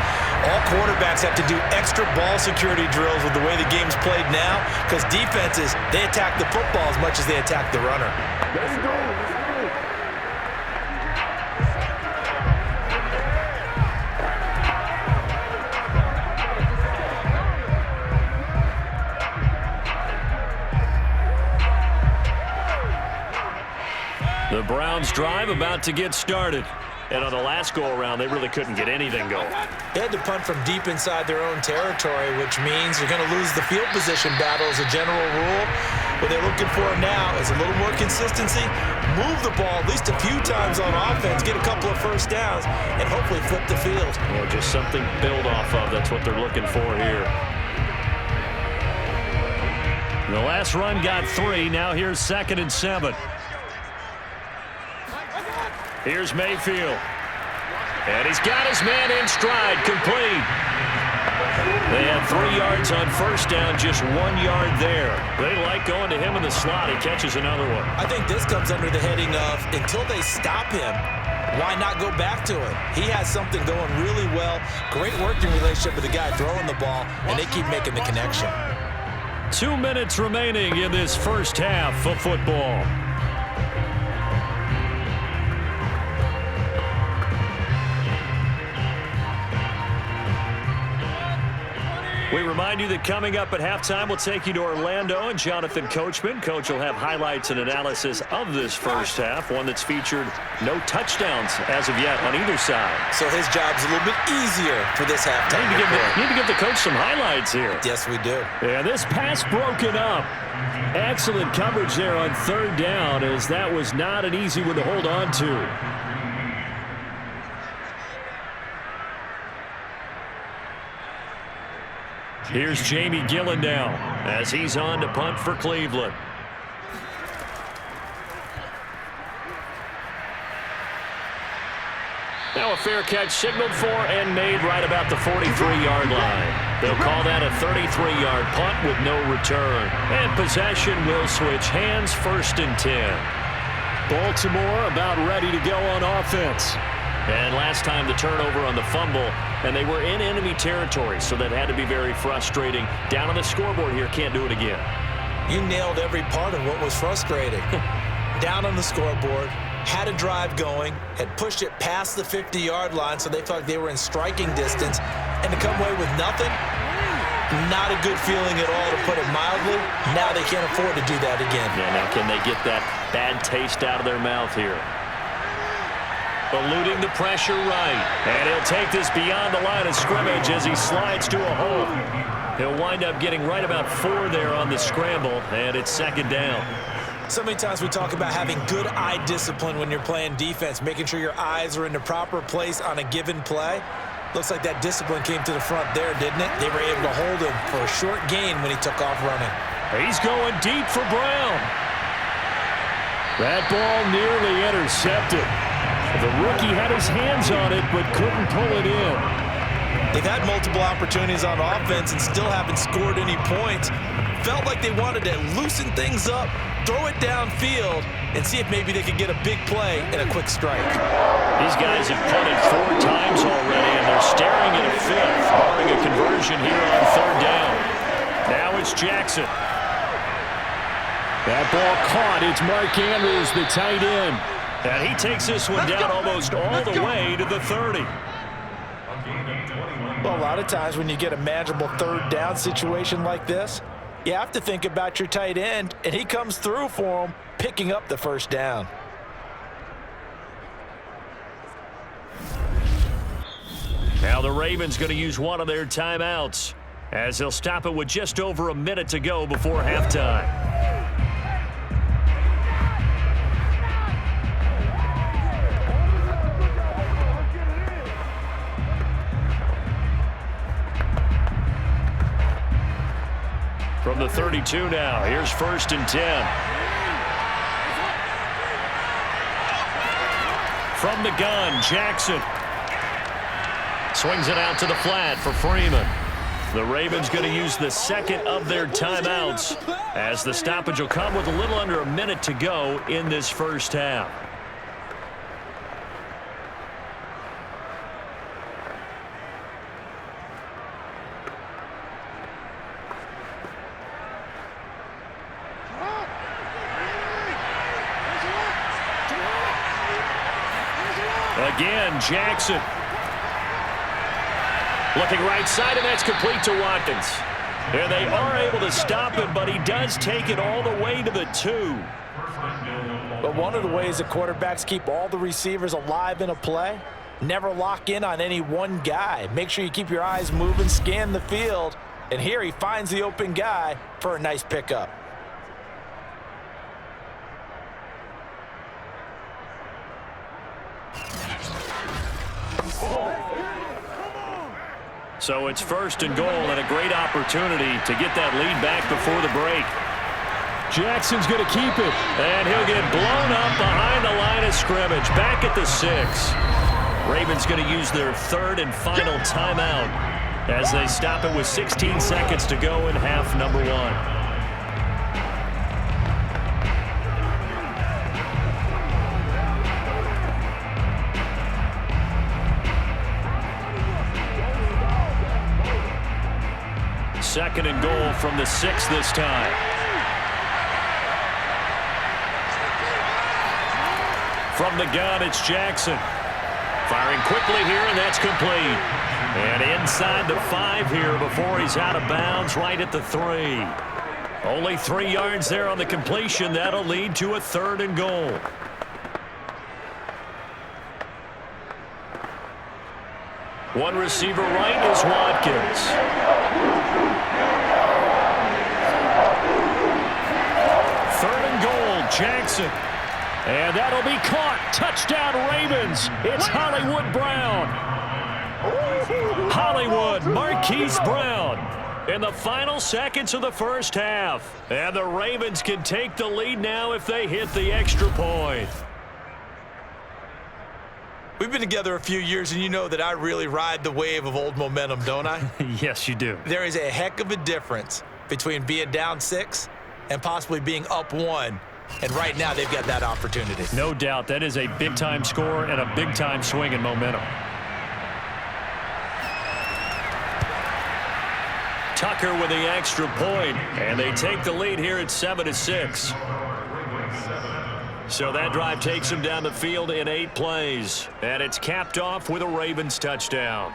Speaker 3: All quarterbacks have to do extra ball security drills with the way the game's played now, because defenses, they attack the football as much as they attack the runner.
Speaker 5: Let's go.
Speaker 2: The Browns drive about to get started. And on the last go-around, they really couldn't get anything going.
Speaker 3: They had to punt from deep inside their own territory, which means you're going to lose the field position battle as a general rule. What they're looking for now is a little more consistency, move the ball at least a few times on offense, get a couple of first downs, and hopefully flip the field.
Speaker 2: Well, just something to build off of. That's what they're looking for here. The last run got 3. Now here's 2nd and 7. Here's Mayfield. And he's got his man in stride, complete. They had 3 yards on first down, just 1 yard there. They like going to him in the slot. He catches another one.
Speaker 3: I think this comes under the heading of, until they stop him, why not go back to it? He has something going really well. Great working relationship with the guy throwing the ball, and they keep making the connection.
Speaker 2: 2 minutes remaining in this first half of football. We remind you that coming up at halftime, we'll take you to Orlando and Jonathan Coachman. Coach will have highlights and analysis of this first half, one that's featured no touchdowns as of yet on either side.
Speaker 3: So his job's a little bit easier for this halftime.
Speaker 2: Need to give the coach some highlights here.
Speaker 3: Yes, we do.
Speaker 4: Yeah, this pass broken up. Excellent coverage there on 3rd down, as that was not an easy one to hold on to. Here's Jamie Gillen now as he's on to punt for Cleveland. Now a fair catch signaled for and made right about the 43-yard line. They'll call that a 33-yard punt with no return. And possession will switch hands, 1st and 10. Baltimore about ready to go on offense. And last time the turnover on the fumble, and they were in enemy territory, so that had to be very frustrating. Down on the scoreboard here, can't do it again.
Speaker 3: You nailed every part of what was frustrating. Down on the scoreboard, had a drive going, had pushed it past the 50-yard line, so they felt like they were in striking distance, and to come away with nothing, not a good feeling at all, to put it mildly. Now they can't afford to do that again.
Speaker 2: Yeah, now can they get that bad taste out of their mouth here? Eluding the pressure right. And he'll take this beyond the line of scrimmage as he slides to a hole. He'll wind up getting right about 4 there on the scramble, and it's 2nd down.
Speaker 3: So many times we talk about having good eye discipline when you're playing defense, making sure your eyes are in the proper place on a given play. Looks like that discipline came to the front there, didn't it? They were able to hold him for a short gain when he took off running.
Speaker 4: He's going deep for Brown. That ball nearly intercepted. The rookie had his hands on it, but couldn't pull it in.
Speaker 3: They've had multiple opportunities on offense and still haven't scored any points. Felt like they wanted to loosen things up, throw it downfield, and see if maybe they could get a big play and a quick strike.
Speaker 2: These guys have punted 4 times already, and they're staring at a 5th, barring a conversion here on 3rd down. Now it's Jackson.
Speaker 4: That ball caught. It's Mark Andrews, the tight end.
Speaker 2: And he takes this one down almost all the way to the 30.
Speaker 3: Well, a lot of times when you get a manageable 3rd down situation like this, you have to think about your tight end, and he comes through for him, picking up the 1st down.
Speaker 2: Now the Ravens going to use one of their timeouts, as they'll stop it with just over a minute to go before halftime. from the 32 now. Here's 1st and 10. From the gun, Jackson. Swings it out to the flat for Freeman. The Ravens going to use the second of their timeouts as the stoppage will come with a little under a minute to go in this first half. Again, Jackson. Looking right side, and that's complete to Watkins. And they are able to stop him, but he does take it all the way to the 2.
Speaker 3: But one of the ways that quarterbacks keep all the receivers alive in a play, never lock in on any one guy. Make sure you keep your eyes moving, scan the field, and here he finds the open guy for a nice pickup.
Speaker 2: So it's 1st and goal and a great opportunity to get that lead back before the break. Jackson's going to keep it. And he'll get blown up behind the line of scrimmage. Back at the 6. Ravens going to use their 3rd and final timeout as they stop it with 16 seconds to go in half number 1. Second and goal from the 6 this time. From the gun, it's Jackson. Firing quickly here, and that's complete. And inside the 5 here before he's out of bounds, right at the 3. Only 3 yards there on the completion. That'll lead to a 3rd and goal. One receiver right is Watkins. 3rd and goal, Jackson. And that'll be caught. Touchdown, Ravens. It's Hollywood Brown. Hollywood, Marquise Brown. In the final seconds of the first half. And the Ravens can take the lead now if they hit the extra point.
Speaker 3: We've been together a few years, and you know that I really ride the wave of old momentum, don't I?
Speaker 2: Yes, you do.
Speaker 3: There is a heck of a difference between being down 6 and possibly being up 1. And right now, they've got that opportunity.
Speaker 2: No doubt. That is a big-time score and a big-time swing in momentum. Tucker with the extra point, and they take the lead here at 7-6. So that drive takes them down the field in 8 plays, and it's capped off with a Ravens touchdown.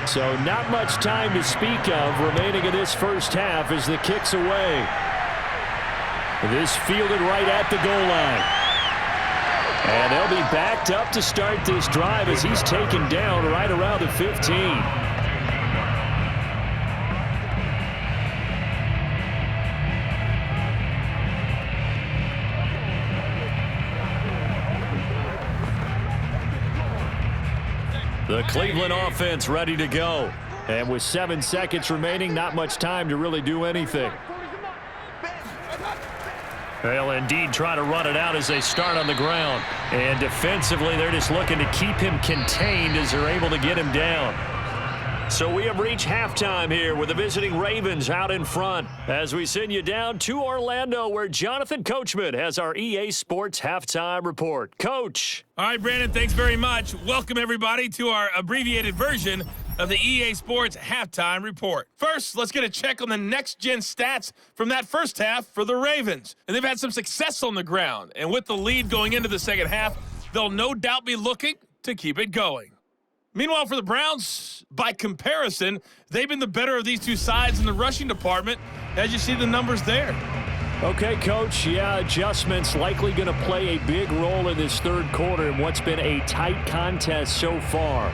Speaker 2: So not much time to speak of remaining in this first half as the kick's away. This fielded right at the goal line. And they'll be backed up to start this drive as he's taken down right around the 15. The Cleveland offense ready to go. And with 7 seconds remaining, not much time to really do anything. They'll indeed try to run it out as they start on the ground. And defensively, they're just looking to keep him contained as they're able to get him down. So we have reached halftime here with the visiting Ravens out in front as we send you down to Orlando where Jonathan Coachman has our EA Sports Halftime Report. Coach.
Speaker 5: All right, Brandon, thanks very much. Welcome, everybody, to our abbreviated version of the EA Sports Halftime Report. First, let's get a check on the next-gen stats from that first half for the Ravens. And they've had some success on the ground. And with the lead going into the second half, they'll no doubt be looking to keep it going. Meanwhile, for the Browns, by comparison, they've been the better of these two sides in the rushing department, as you see the numbers there.
Speaker 2: Okay, Coach, yeah, adjustments likely going to play a big role in this third quarter in what's been a tight contest so far.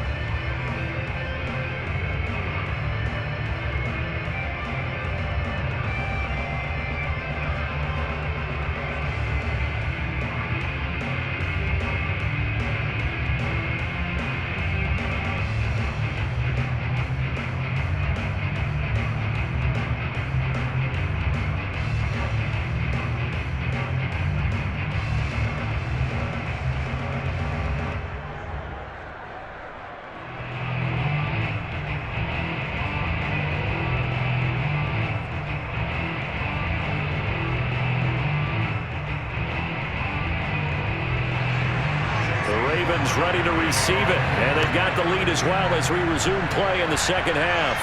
Speaker 4: Ready to receive it, and they've got the lead as well as we resume play in the second half.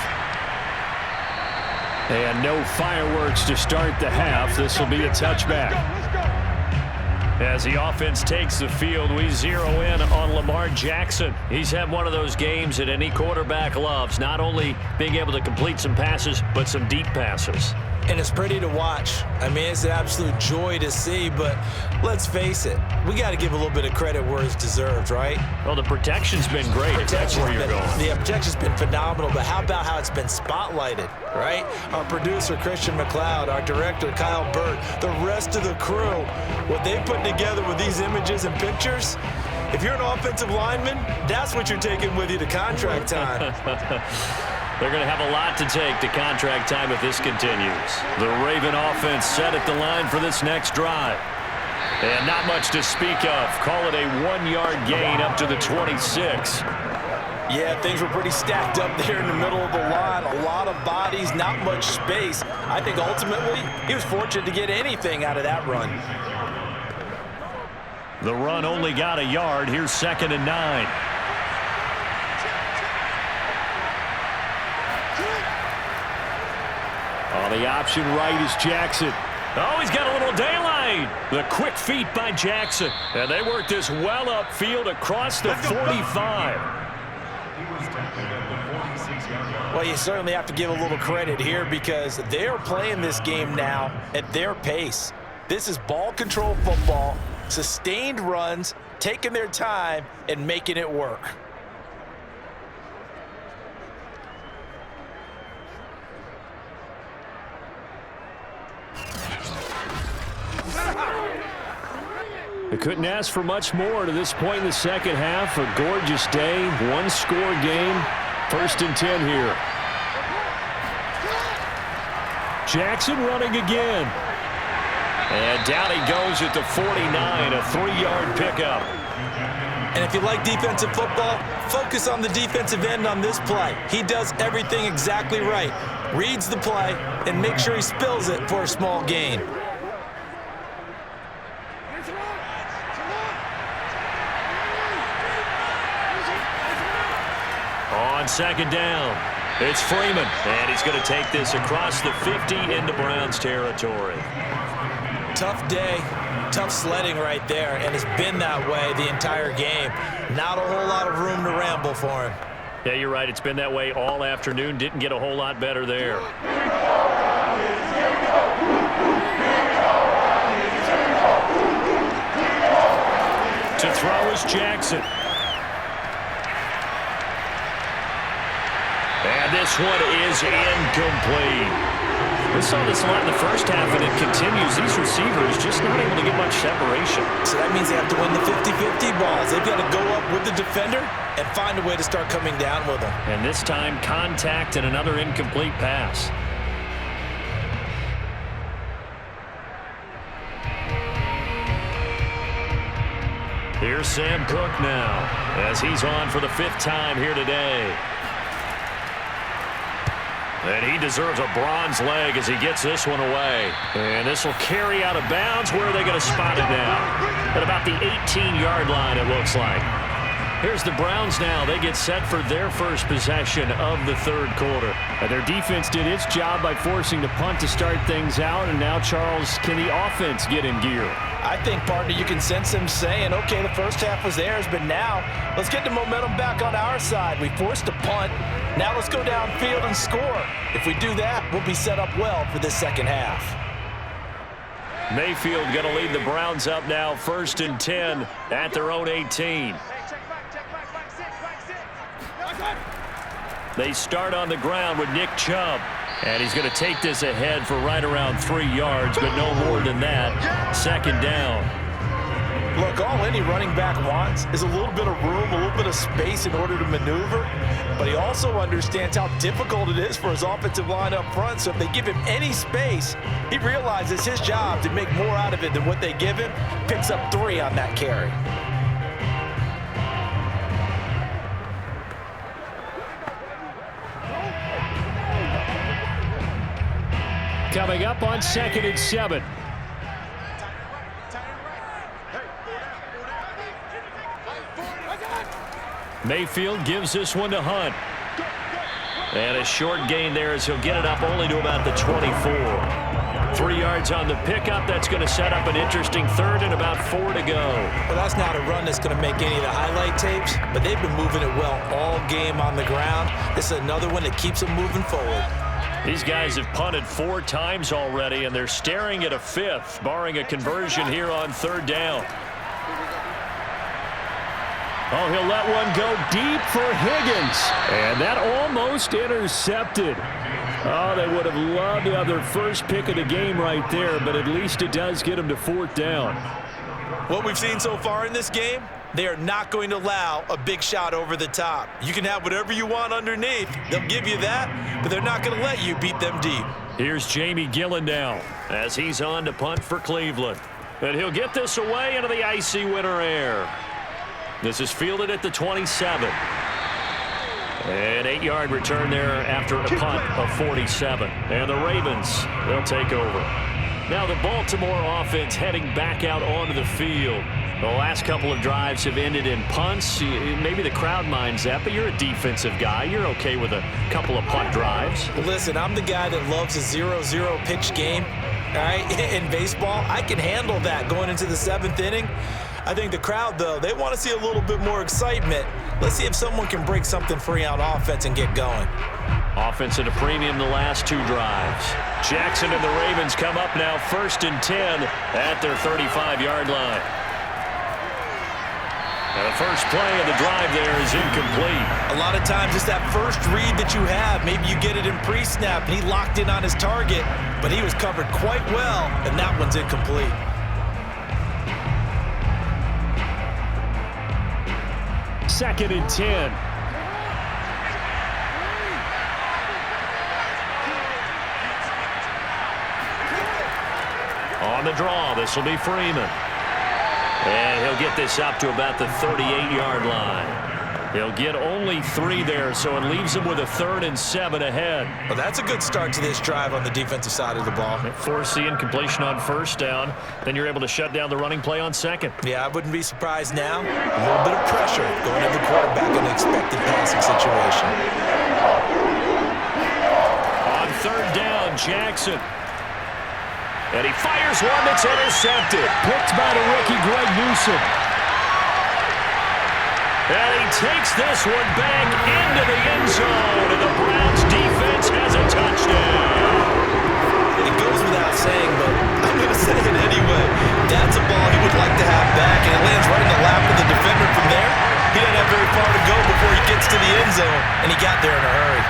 Speaker 2: And no fireworks to start the half. This will be a touchback.
Speaker 4: As the offense takes the field, we zero in on Lamar Jackson. He's had one of those games that any quarterback loves, not only being able to complete some passes, but some deep passes.
Speaker 3: And it's pretty to watch. I mean, it's an absolute joy to see, but let's face it, we got to give a little bit of credit where it's deserved, right?
Speaker 4: Well, the protection's been great. That's where you're going.
Speaker 3: The protection's been phenomenal, but how about how it's been spotlighted, right? Our producer, Christian McLeod, our director, Kyle Burt, the rest of the crew, what they put together with these images and pictures, if you're an offensive lineman, that's what you're taking with you to contract time.
Speaker 4: They're going to have a lot to take to contract time if this continues. The Raven offense set at the line for this next drive. And not much to speak of. Call it a 1-yard gain up to the 26.
Speaker 3: Yeah, things were pretty stacked up there in the middle of the line. A lot of bodies, not much space. I think ultimately he was fortunate to get anything out of that run.
Speaker 4: The run only got a yard. Here's 2nd and 9.
Speaker 2: On the option right is Jackson.
Speaker 4: Oh, he's got a little daylight. The quick feet by Jackson. And they work this well upfield across the 45.
Speaker 3: Well, you certainly have to give a little credit here because they're playing this game now at their pace. This is ball control football, sustained runs, taking their time and making it work.
Speaker 2: They couldn't ask for much more to this point in the second half. A gorgeous day, one-score game. 1st and 10 here. Jackson running again.
Speaker 4: And down he goes at the 49, a 3-yard pickup.
Speaker 3: And if you like defensive football, focus on the defensive end on this play. He does everything exactly right. Reads the play and make sure he spills it for a small gain.
Speaker 4: On 2nd down, it's Freeman, and he's going to take this across the 50 into Browns territory.
Speaker 3: Tough day, tough sledding right there, and it's been that way the entire game. Not a whole lot of room to ramble for him.
Speaker 4: Yeah, you're right. It's been that way all afternoon. Didn't get a whole lot better there. To throw is Jackson. And this one is incomplete. We saw this a lot in the first half, and it continues. These receivers just not able to get much separation.
Speaker 3: So that means they have to win the 50-50 balls. They've got to go up with the defender and find a way to start coming down with them.
Speaker 4: And this time, contact and another incomplete pass. Here's Sam Cook now, as he's on for the 5th time here today. And he deserves a bronze leg as he gets this one away. And this will carry out of bounds. Where are they going to spot it now? At about the 18-yard line, it looks like. Here's the Browns now. They get set for their first possession of the third quarter.
Speaker 2: And their defense did its job by forcing the punt to start things out. And now, Charles, can the offense get in gear?
Speaker 3: I think, partner, you can sense them saying, okay, the first half was theirs, but now let's get the momentum back on our side. We forced a punt. Now let's go downfield and score. If we do that, we'll be set up well for this second half.
Speaker 4: Mayfield going to lead the Browns up now, 1st and 10 at their own 18. They start on the ground with Nick Chubb. And he's going to take this ahead for right around 3 yards, but no more than that. 2nd down.
Speaker 3: Look, all any running back wants is a little bit of room, a little bit of space in order to maneuver. But he also understands how difficult it is for his offensive line up front. So if they give him any space, he realizes his job to make more out of it than what they give him. Picks up 3 on that carry.
Speaker 2: Coming up on 2nd and 7.
Speaker 4: Mayfield gives this one to Hunt. And a short gain there as he'll get it up only to about the 24. 3 yards on the pickup. That's going to set up an interesting 3rd and about 4 to go.
Speaker 3: Well, that's not a run that's going to make any of the highlight tapes, but they've been moving it well all game on the ground. This is another one that keeps them moving forward.
Speaker 4: These guys have punted 4 times already, and they're staring at a 5th, barring a conversion here on 3rd down.
Speaker 2: Oh, he'll let one go deep for Higgins. And that almost intercepted. Oh, they would have loved to have their first pick of the game right there, but at least it does get them to 4th down.
Speaker 3: What we've seen so far in this game, they are not going to allow a big shot over the top. You can have whatever you want underneath. They'll give you that, but they're not going to let you beat them deep.
Speaker 4: Here's Jamie Gillen now as he's on to punt for Cleveland. And he'll get this away into the icy winter air. This is fielded at the 27. An 8-yard return there after a punt of 47. And the Ravens, they'll take over. Now the Baltimore offense heading back out onto the field. The last couple of drives have ended in punts. Maybe the crowd minds that, but you're a defensive guy. You're okay with a couple of punt drives.
Speaker 3: Listen, I'm the guy that loves a 0-0 pitch game. All right, in baseball, I can handle that going into the 7th inning. I think the crowd, though, they want to see a little bit more excitement. Let's see if someone can break something free on offense and get going.
Speaker 4: Offense at a premium the last 2 drives. Jackson and the Ravens come up now 1st and 10 at their 35-yard line. And the first play of the drive there is incomplete.
Speaker 3: A lot of times it's that first read that you have. Maybe you get it in pre-snap, and he locked in on his target, but he was covered quite well, and that one's incomplete.
Speaker 2: Second and 10.
Speaker 4: On the draw, this will be Freeman. And he'll get this up to about the 38-yard line. He'll get only 3 there, so it leaves him with a 3rd and 7 ahead.
Speaker 3: Well, that's a good start to this drive on the defensive side of the ball.
Speaker 4: Force the incompletion on 1st down. Then you're able to shut down the running play on 2nd.
Speaker 3: Yeah, I wouldn't be surprised now. A little bit of pressure going to the quarterback in an expected passing situation.
Speaker 4: On 3rd down, Jackson. And he fires one that's intercepted.
Speaker 2: Picked by the rookie Greg Newsom.
Speaker 4: And he takes this one back into the end zone. And the Browns defense has a touchdown.
Speaker 3: It goes without saying, but I'm going to say it anyway. That's a ball he would like to have back, and it lands right in the lap of the defender from there. He doesn't have very far to go before he gets to the end zone, and he got there in a hurry.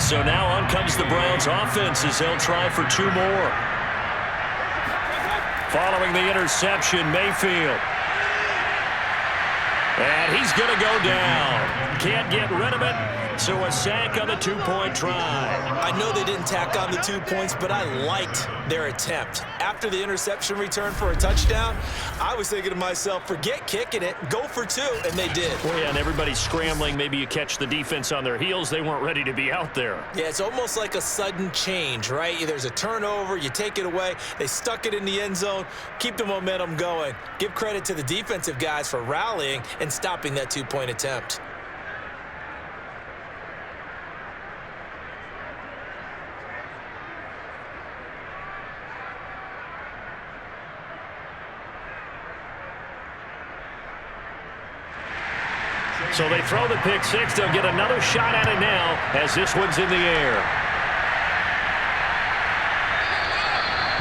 Speaker 4: So now on comes the Browns offense as they'll try for 2 more. Following the interception, Mayfield. And He's going to go down. Can't get rid of it, so a sack on the two-point try.
Speaker 3: I know they didn't tack on the 2 points, but I liked their attempt. After the interception return for a touchdown, I was thinking to myself, forget kicking it, go for 2, and they did.
Speaker 4: Well, yeah, and everybody's scrambling. Maybe you catch the defense on their heels. They weren't ready to be out there.
Speaker 3: Yeah, it's almost like a sudden change, right? There's a turnover, you take it away, they stuck it in the end zone, keep the momentum going. Give credit to the defensive guys for rallying and stopping that 2-point attempt.
Speaker 4: So they throw the pick six. They'll get another shot at it now as this one's in the air.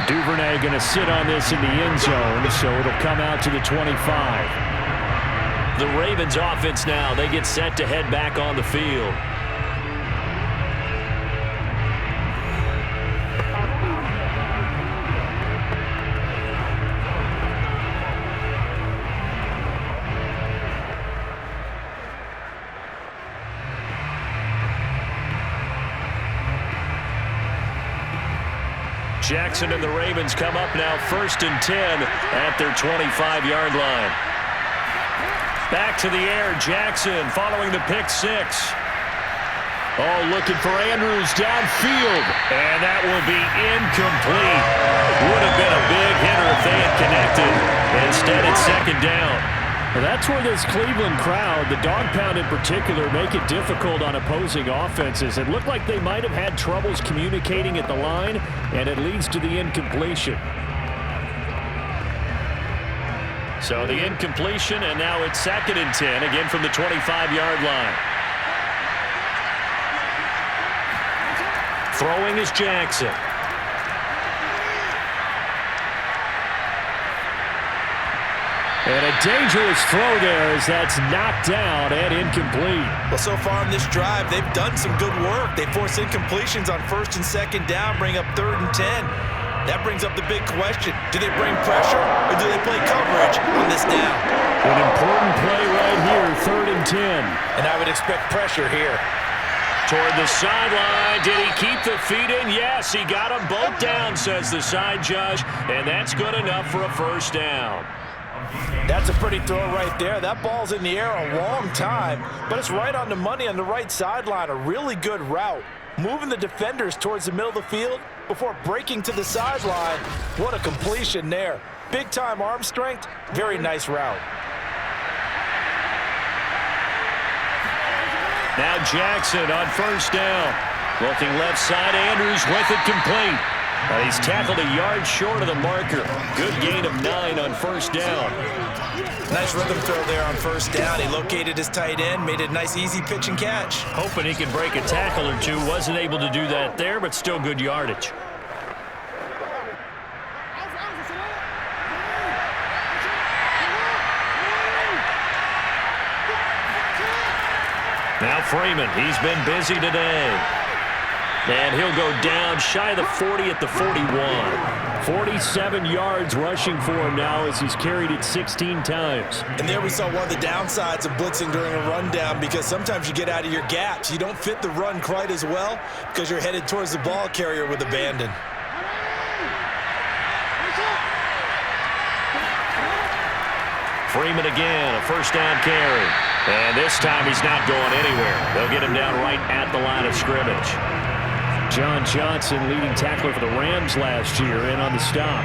Speaker 2: Duvernay going to sit on this in the end zone, so it'll come out to the 25.
Speaker 4: The Ravens offense now, they get set to head back on the field. Jackson and the Ravens come up now 1st and 10 at their 25-yard line. Back to the air, Jackson following the pick six. Oh, looking for Andrews downfield, and that will be incomplete. Would have been a big hitter if they had connected. Instead, it's 2nd down.
Speaker 2: Well, that's where this Cleveland crowd, the dog pound in particular, make it difficult on opposing offenses. It looked like they might have had troubles communicating at the line, and it leads to the incompletion.
Speaker 4: So the incompletion, and now it's 2nd and 10, again from the 25-yard line. Throwing is Jackson.
Speaker 2: And a dangerous throw there as that's knocked down and incomplete.
Speaker 3: Well, so far on this drive, they've done some good work. They force incompletions on 1st and 2nd down, bring up 3rd and 10. That brings up the big question. Do they bring pressure or do they play coverage on this down?
Speaker 2: An important play right here, 3rd and 10.
Speaker 3: And I would expect pressure here.
Speaker 4: Toward the sideline. Did he keep the feet in? Yes, he got them both down, says the side judge. And that's good enough for a 1st down.
Speaker 3: That's a pretty throw right there. That ball's in the air a long time, but it's right on the money on the right sideline. A really good route. Moving the defenders towards the middle of the field before breaking to the sideline. What a completion there. Big-time arm strength. Very nice route.
Speaker 4: Now Jackson on 1st down. Looking left side, Andrews with it complete. He's tackled a yard short of the marker. Good gain of 9 on 1st down.
Speaker 3: Nice rhythm throw there on 1st down. He located his tight end, made it a nice easy pitch and catch.
Speaker 4: Hoping he could break a tackle or two. Wasn't able to do that there, but still good yardage. Now Freeman, he's been busy today. And he'll go down shy of the 40 at the 41.
Speaker 2: 47 yards rushing for him now as he's carried it 16 times.
Speaker 3: And there we saw one of the downsides of blitzing during a rundown, because sometimes you get out of your gaps. You don't fit the run quite as well because you're headed towards the ball carrier with abandon.
Speaker 4: Freeman again, a 1st down carry. And this time he's not going anywhere. They'll get him down right at the line of scrimmage.
Speaker 2: John Johnson, leading tackler for the Rams last year, in on the stop.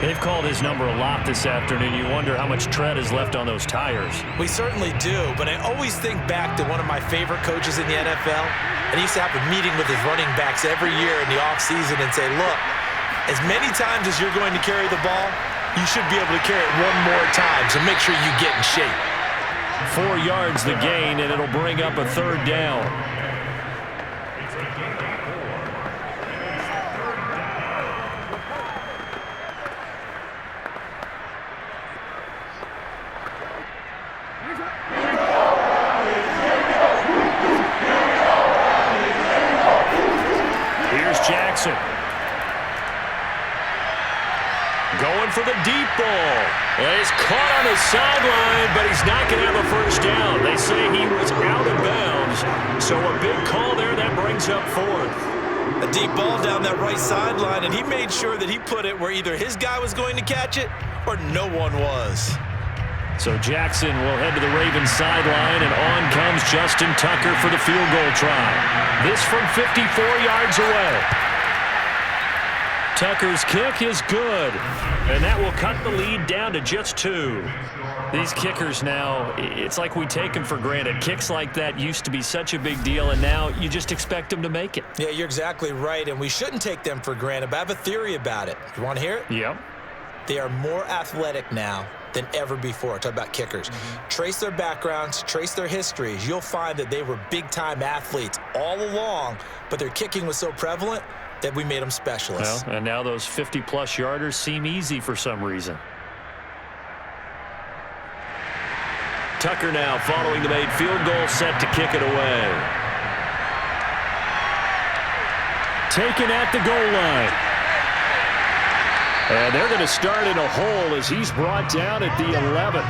Speaker 4: They've called his number a lot this afternoon. You wonder how much tread is left on those tires.
Speaker 3: We certainly do, but I always think back to one of my favorite coaches in the NFL. And he used to have a meeting with his running backs every year in the offseason and say, look, as many times as you're going to carry the ball, you should be able to carry it one more time, so make sure you get in shape.
Speaker 4: 4 yards the gain, and it'll bring up a 3rd down. Here's Jackson. Going for the deep ball. And he's caught on the sideline, but he's not going to have a first down. They say he was out of bounds. So a big call there that brings up fourth.
Speaker 3: A deep ball down that right sideline, and he made sure that he put it where either his guy was going to catch it or no one was.
Speaker 4: So Jackson will head to the Ravens sideline, and on comes Justin Tucker for the field goal try. This from 54 yards away. Tucker's kick is good, and that will cut the lead down to just 2. These kickers now, it's like we take them for granted. Kicks like that used to be such a big deal, and now you just expect them to make it.
Speaker 3: Yeah, you're exactly right, and we shouldn't take them for granted, but I have a theory about it. You want to hear it?
Speaker 4: Yep.
Speaker 3: They are more athletic now than ever before. Talk about kickers. Trace their backgrounds, trace their histories. You'll find that they were big-time athletes all along, but their kicking was so prevalent that we made them specialists.
Speaker 4: Well, and now those 50-plus yarders seem easy for some reason. Tucker now following the made field goal, set to kick it away. Taken at the goal line. And they're going to start in a hole as he's brought down at the 11.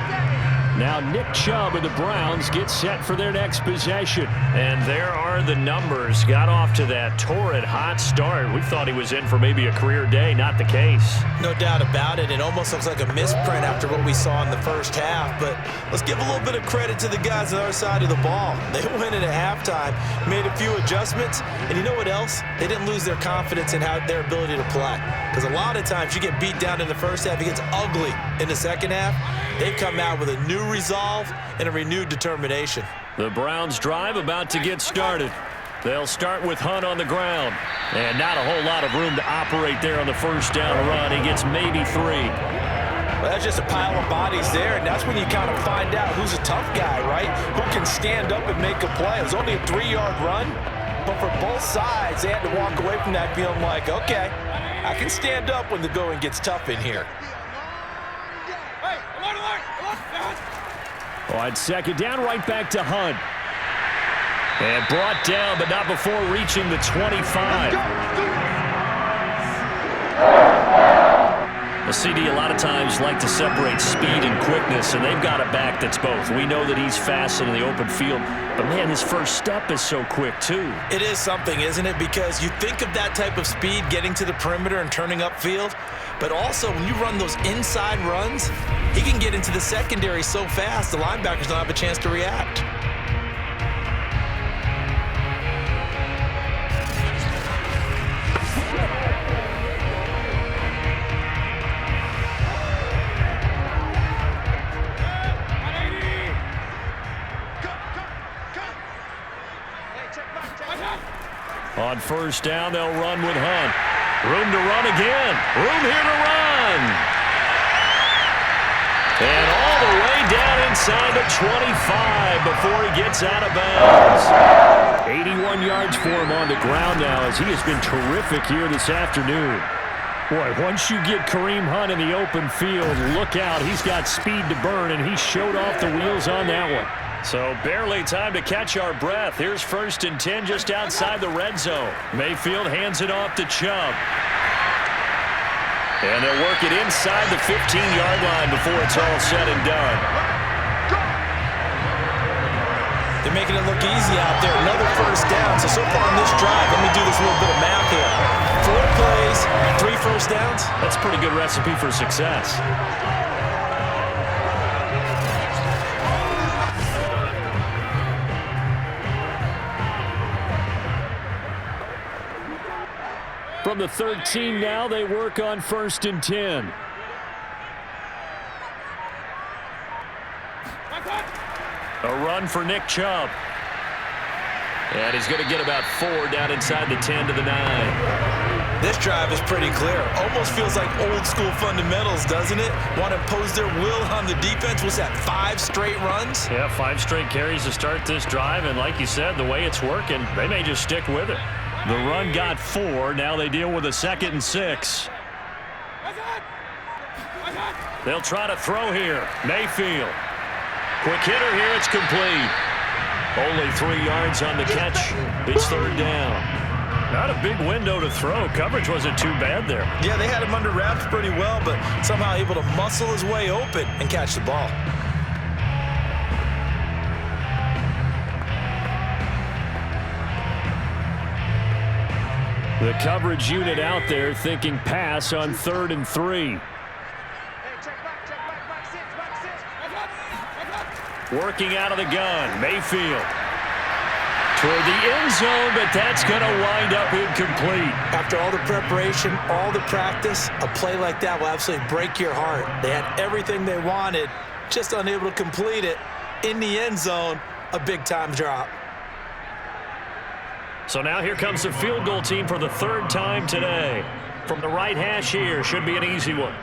Speaker 4: Now Nick Chubb and the Browns get set for their next possession. And there are the numbers. Got off to that torrid hot start. We thought he was in for maybe a career day. Not the case.
Speaker 3: No doubt about it. It almost looks like a misprint after what we saw in the first half. But let's give a little bit of credit to the guys on the other side of the ball. They went in at halftime, made a few adjustments. And you know what else? They didn't lose their confidence in their ability to play. Because a lot of times you get beat down in the first half, it gets ugly in the second half. They've come out with a new resolve and a renewed determination.
Speaker 4: The Browns drive about to get started. They'll start with Hunt on the ground. And not a whole lot of room to operate there on the first down run. He gets maybe 3.
Speaker 3: Well, that's just a pile of bodies there, and that's when you kind of find out who's a tough guy, right? Who can stand up and make a play. It was only a 3-yard run, but for both sides, they had to walk away from that feeling like, okay, I can stand up when the going gets tough in here.
Speaker 4: On second down, right back to Hunt. And brought down, but not before reaching the 25. The CD a lot of times like to separate speed and quickness, and they've got a back that's both. We know that he's fast in the open field, but man, his first step is so quick too.
Speaker 3: It is something, isn't it? Because you think of that type of speed getting to the perimeter and turning upfield, but also when you run those inside runs, he can get into the secondary so fast the linebackers don't have a chance to react.
Speaker 4: On first down, they'll run with Hunt. Room to run again. Room here to run. And all the way down inside the 25 before he gets out of bounds. 81 yards for him on the ground now as he has been terrific here this afternoon. Boy, once you get Kareem Hunt in the open field, look out. He's got speed to burn, and he showed off the wheels on that one. So barely time to catch our breath. Here's 1st and 10 just outside the red zone. Mayfield hands it off to Chubb. And they'll work it inside the 15-yard line before it's all said and done.
Speaker 3: They're making it look easy out there. Another first down. So far on this drive, let me do this little bit of math here. 4 plays, 3 first downs.
Speaker 4: That's a pretty good recipe for success. From the 13 now, they work on 1st and 10. A run for Nick Chubb. And he's going to get about 4 down inside the 10 to the 9.
Speaker 3: This drive is pretty clear. Almost feels like old school fundamentals, doesn't it? Want to impose their will on the defense. What's that, 5 straight runs?
Speaker 4: Yeah, 5 straight carries to start this drive. And like you said, the way it's working, they may just stick with it. The run got 4. Now they deal with a 2nd and 6. They'll try to throw here. Mayfield. Quick hitter here. It's complete. Only 3 yards on the catch. It's 3rd down.
Speaker 2: Not a big window to throw. Coverage wasn't too bad there.
Speaker 3: Yeah, they had him under wraps pretty well, but somehow able to muscle his way open and catch the ball.
Speaker 2: The coverage unit out there thinking pass on 3rd and 3. Working out of the gun, Mayfield. Toward the end zone, but that's going to wind up incomplete.
Speaker 3: After all the preparation, all the practice, a play like that will absolutely break your heart. They had everything they wanted, just unable to complete it. In the end zone, a big-time drop.
Speaker 2: So now here comes the field goal team for the 3rd time today. From the right hash here, should be an easy one.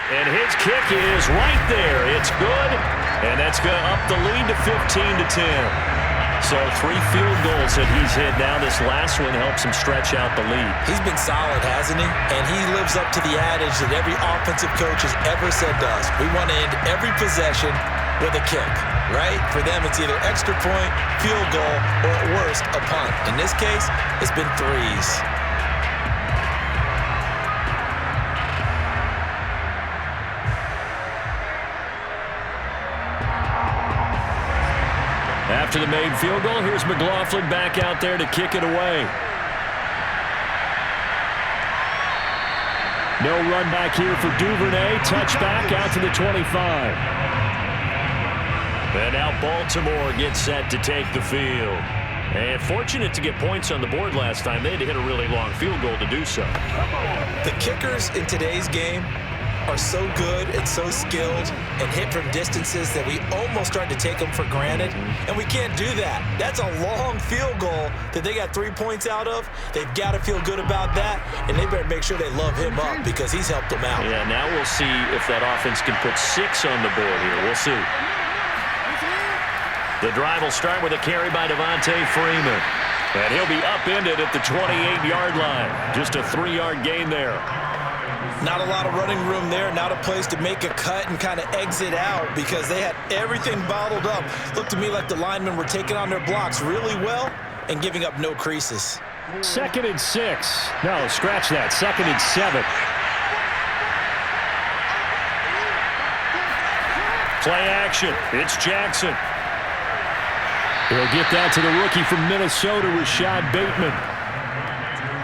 Speaker 2: And his kick is right there. It's good, and that's going to up the lead to 15-10. So 3 field goals that he's hit now. This last one helps him stretch out the lead.
Speaker 3: He's been solid, hasn't he? And he lives up to the adage that every offensive coach has ever said to us. We want to end every possession with a kick, right? For them, it's either extra point, field goal, or at worst, a punt. In this case, it's been 3s.
Speaker 2: After the made field goal, here's McLaughlin back out there to kick it away. No run back here for Duvernay. Touchback out to the 25. And now Baltimore gets set to take the field. And fortunate to get points on the board last time. They had to hit a really long field goal to do so.
Speaker 3: The kickers in today's game are so good and so skilled and hit from distances that we almost start to take them for granted, and we can't do that. That's a long field goal that they got 3 points out of. They've got to feel good about that, and they better make sure they love him up because he's helped them out.
Speaker 4: Yeah, now we'll see if that offense can put 6 on the board here. We'll see. The drive will start with a carry by Devontae Freeman, and he'll be upended at the 28-yard line. Just a 3-yard gain there.
Speaker 3: Not a lot of running room there, not a place to make a cut and kind of exit out because they had everything bottled up. Looked to me like the linemen were taking on their blocks really well and giving up no creases.
Speaker 2: 2nd and 6. No, scratch that. 2nd and 7. Play action. It's Jackson. He'll get that to the rookie from Minnesota, Rashad Bateman.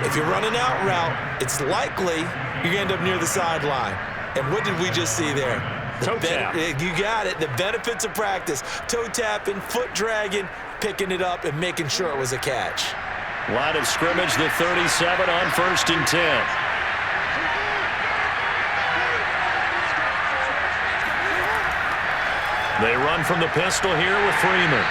Speaker 3: If you're running out route, it's likely you're going to end up near the sideline. And what did we just see there?
Speaker 2: Toe tap.
Speaker 3: You got it. The benefits of practice. Toe tapping, foot dragging, picking it up, and making sure it was a catch.
Speaker 2: Line of scrimmage, the 37 on 1st and 10. They run from the pistol here with Freeman.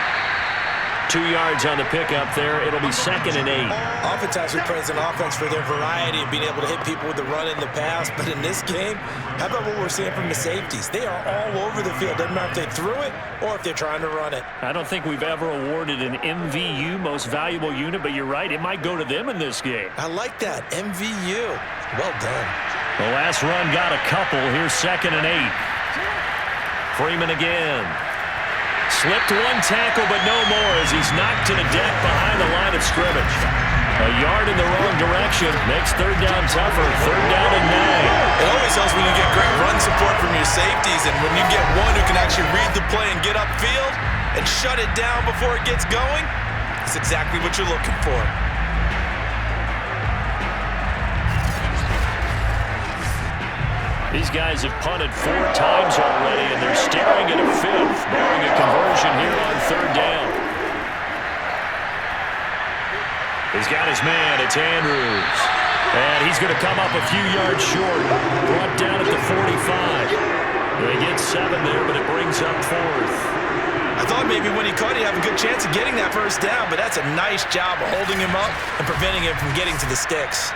Speaker 2: 2 yards on the pickup there. It'll be 2nd and 8.
Speaker 3: Oftentimes we praise an offense for their variety of being able to hit people with the run and the pass. But in this game, how about what we're seeing from the safeties? They are all over the field. Doesn't matter if they threw it or if they're trying to run it.
Speaker 2: I don't think we've ever awarded an MVU, most valuable unit, but you're right. It might go to them in this game.
Speaker 3: I like that. MVU. Well done.
Speaker 2: The last run got a couple. Here's 2nd and 8. Freeman again. Slipped one tackle, but no more as he's knocked to the deck behind the line of scrimmage. A yard in the wrong direction makes 3rd down tougher. 3rd down and 9.
Speaker 3: It always helps when you get great run support from your safeties, and when you get one who can actually read the play and get upfield and shut it down before it gets going, it's exactly what you're looking for.
Speaker 2: These guys have punted 4 times already, and they're staring at a 5th, barring a conversion here on 3rd down. He's got his man. It's Andrews. And he's going to come up a few yards short. Brought down at the 45. They get 7 there, but it brings up 4th.
Speaker 3: I thought maybe when he caught it, he'd have a good chance of getting that 1st down, but that's a nice job of holding him up and preventing him from getting to the sticks.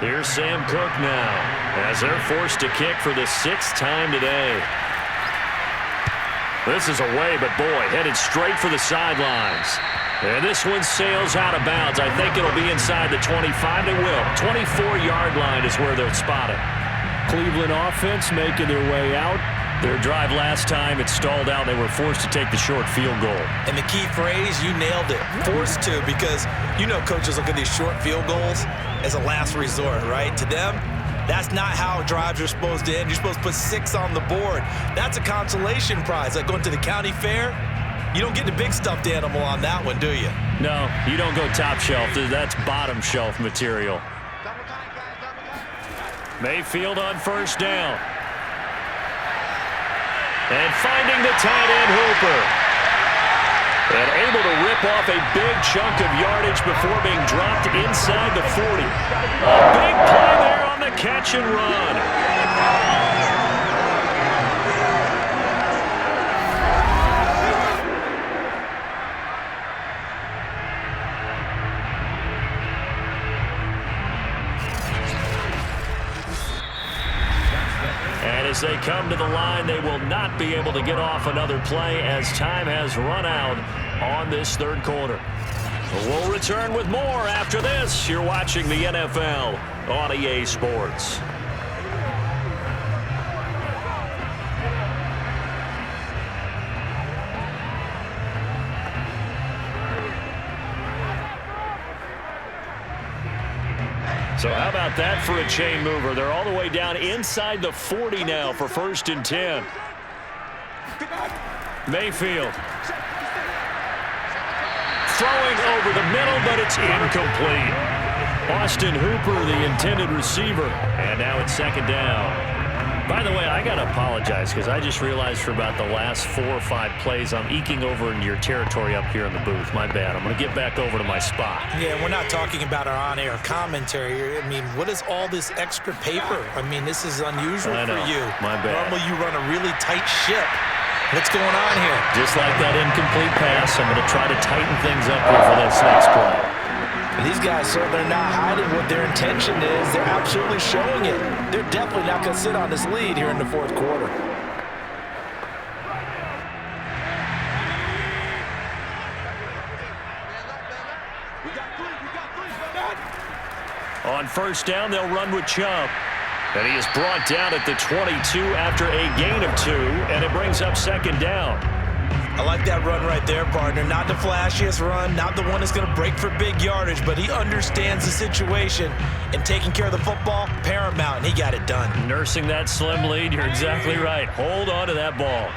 Speaker 2: Here's Sam Cook now, as they're forced to kick for the 6th time today. This is away, but boy, headed straight for the sidelines.
Speaker 4: And this one sails out of bounds. I think it'll be inside the 25. It will. 24-yard line is where they'll spot it.
Speaker 2: Cleveland offense making their way out.
Speaker 4: Their drive last time, it stalled out. They were forced to take the short field goal.
Speaker 3: And the key phrase, you nailed it. Forced to, because you know coaches look at these short field goals as a last resort, right? To them, that's not how drives are supposed to end. You're supposed to put 6 on the board. That's a consolation prize. Like going to the county fair, you don't get the big stuffed animal on that one, do you?
Speaker 4: No, you don't go top shelf. That's bottom shelf material. Mayfield on first down. And finding the tight end, Hooper. And able to rip off a big chunk of yardage before being dropped inside the 40. A big play there on the catch and run. And as they come to the line, they will not be able to get off another play as time has run out on this third quarter. We'll return with more after this. You're watching the NFL on EA Sports. So how about that for a chain mover? They're all the way down inside the 40 now for 1st and 10. Mayfield. Throwing over the middle, but it's incomplete. Austin Hooper, the intended receiver. And now it's 2nd down. By the way, I got to apologize because I just realized for about the last 4 or 5 plays, I'm eking over into your territory up here in the booth. My bad. I'm going to get back over to my spot.
Speaker 3: Yeah, we're not talking about our on-air commentary. I mean, what is all this extra paper? I mean, this is unusual for you.
Speaker 4: My bad.
Speaker 3: Normally you run a really tight ship. What's going on here?
Speaker 4: Just like that incomplete pass, I'm going to try to tighten things up here for this next play.
Speaker 3: These guys certainly not hiding what their intention is. They're absolutely showing it. They're definitely not going to sit on this lead here in the 4th quarter.
Speaker 4: On first down, they'll run with Chubb. And he is brought down at the 22 after a gain of 2, and it brings up 2nd down.
Speaker 3: I like that run right there, partner. Not the flashiest run, not the one that's going to break for big yardage, but he understands the situation, and taking care of the football, paramount, and he got it done.
Speaker 4: Nursing that slim lead, you're exactly right. Hold on to that ball.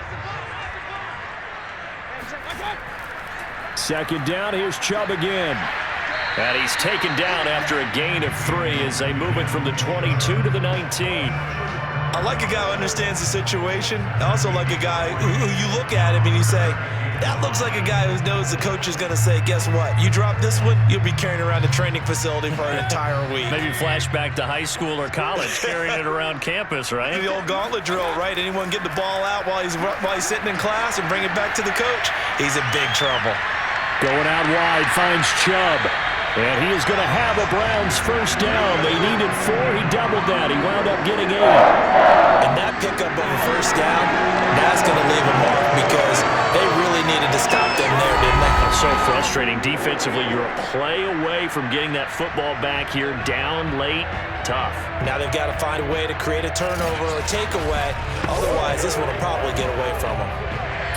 Speaker 2: 2nd down, here's Chubb again.
Speaker 4: And he's taken down after a gain of 3 as they move it from the 22 to the 19.
Speaker 3: I like a guy who understands the situation. I also like a guy who you look at him and you say, that looks like a guy who knows the coach is going to say, guess what? You drop this one, you'll be carrying around the training facility for an entire week.
Speaker 4: Maybe flashback to high school or college, carrying it around campus, right?
Speaker 3: The old gauntlet drill, right? Anyone get the ball out while he's sitting in class and bring it back to the coach? He's in big trouble.
Speaker 2: Going out wide, finds Chubb. And he is going to have a Browns first down. They needed 4. He doubled that. He wound up getting 8.
Speaker 3: And that pickup of a first down, that's going to leave a mark because they really needed to stop them there, didn't they?
Speaker 4: So frustrating. Defensively, you're a play away from getting that football back here. Down late, tough.
Speaker 3: Now they've got to find a way to create a turnover or a takeaway. Otherwise, this one will probably get away from them.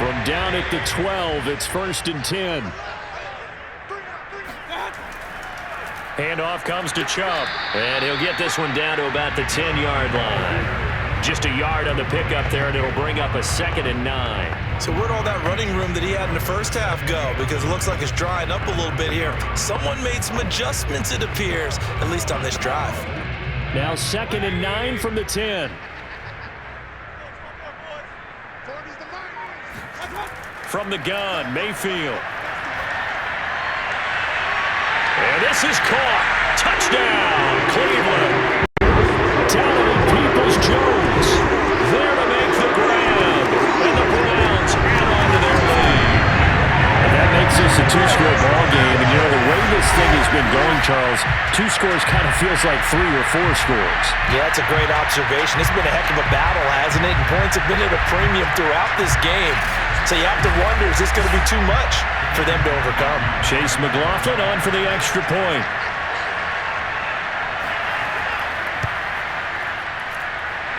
Speaker 2: From down at the 12, it's 1st and 10.
Speaker 4: Handoff comes to Chubb, and he'll get this one down to about the 10-yard line. Just a yard on the pickup there, and it'll bring up a 2nd and 9.
Speaker 3: So where'd all that running room that he had in the first half go? Because it looks like it's drying up a little bit here. Someone made some adjustments, it appears, at least on this drive.
Speaker 2: Now 2nd and 9 from the 10.
Speaker 4: From the gun, Mayfield. And this is caught. Touchdown, Cleveland. Talented Peoples-Jones there to make the grab. And the Browns add on to their lead.
Speaker 2: And that makes this a 2-score ball game. And, you know, the way this thing has been going, Charles, 2 scores kind of feels like 3 or 4 scores.
Speaker 3: Yeah, that's a great observation. It's been a heck of a battle, hasn't it? And points have been at a premium throughout this game. So you have to wonder, is this going to be too much for them to overcome.
Speaker 2: Chase McLaughlin on for the extra point.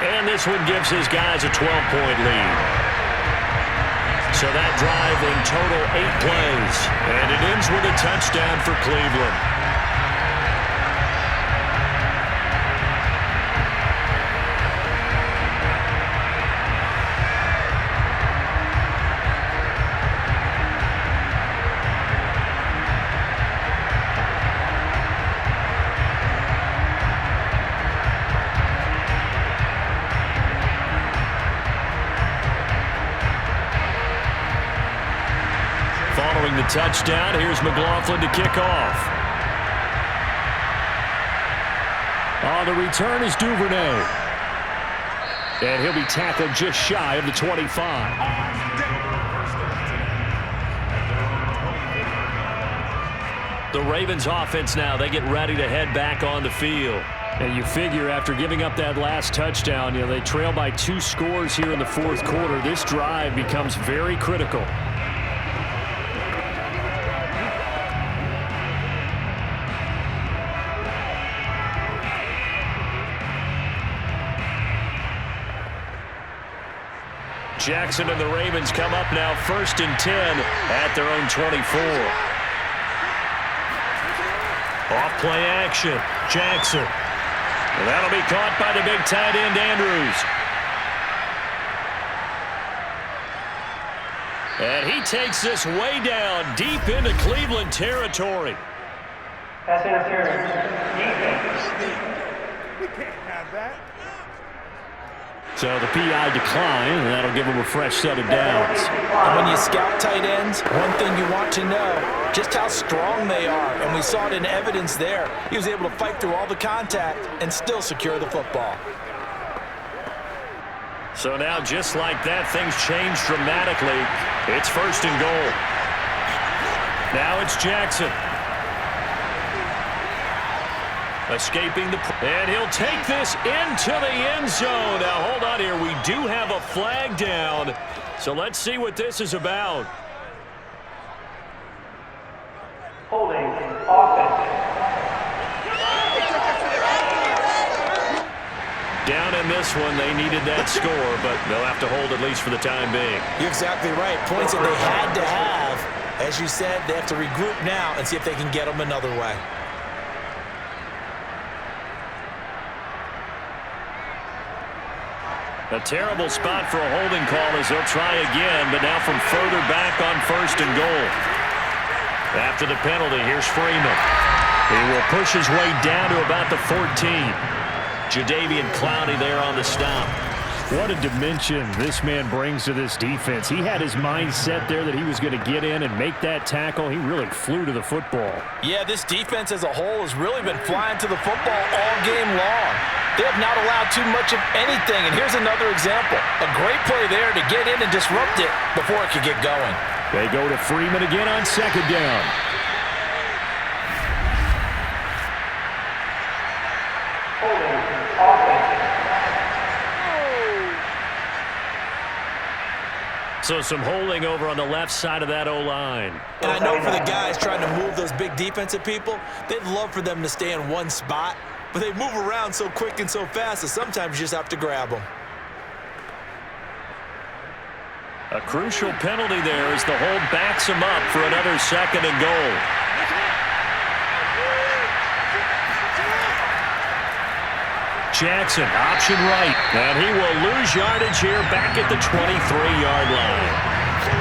Speaker 4: And this one gives his guys a 12-point lead. So that drive in total 8 plays. And it ends with a touchdown for Cleveland. Following the touchdown, here's McLaughlin to kick off.
Speaker 2: On the return is Duvernay. And he'll be tackled just shy of the 25.
Speaker 4: The Ravens offense now, they get ready to head back on the field.
Speaker 2: And you figure after giving up that last touchdown, they trail by 2 scores here in the fourth quarter. This drive becomes very critical.
Speaker 4: Jackson and the Ravens come up now 1st and 10 at their own 24. Off play action. Jackson. And that'll be caught by the big tight end, Andrews. And he takes this way down deep into Cleveland territory.
Speaker 6: Pass interference. We can't have that.
Speaker 2: So the PI decline, and that'll give him a fresh set of downs.
Speaker 3: And when you scout tight ends, one thing you want to know, just how strong they are. And we saw it in evidence there. He was able to fight through all the contact and still secure the football.
Speaker 4: So now, just like that, things change dramatically. It's 1st and goal. Now it's Jackson. Escaping the... And he'll take this into the end zone. Now, hold on here. We do have a flag down. So let's see what this is about.
Speaker 6: Holding offense.
Speaker 4: Down in this one, they needed that score, but they'll have to hold at least for the time being.
Speaker 3: You're exactly right. Points that they had to have. As you said, they have to regroup now and see if they can get them another way.
Speaker 4: A terrible spot for a holding call as they'll try again, but now from further back on 1st and goal. After the penalty, here's Freeman. He will push his way down to about the 14. Jadeveon Clowney there on the stop.
Speaker 2: What a dimension this man brings to this defense. He had his mind set there that he was going to get in and make that tackle. He really flew to the football.
Speaker 3: Yeah, this defense as a whole has really been flying to the football all game long. They have not allowed too much of anything, and here's another example. A great play there to get in and disrupt it before it could get going.
Speaker 2: They go to Freeman again on 2nd down.
Speaker 4: So some holding over on the left side of that O-line.
Speaker 3: And I know for the guys trying to move those big defensive people, they'd love for them to stay in one spot, but they move around so quick and so fast that sometimes you just have to grab them.
Speaker 4: A crucial penalty there as the hold backs him up for another 2nd and goal. Jackson, option right, and he will lose yardage here back at the 23-yard line.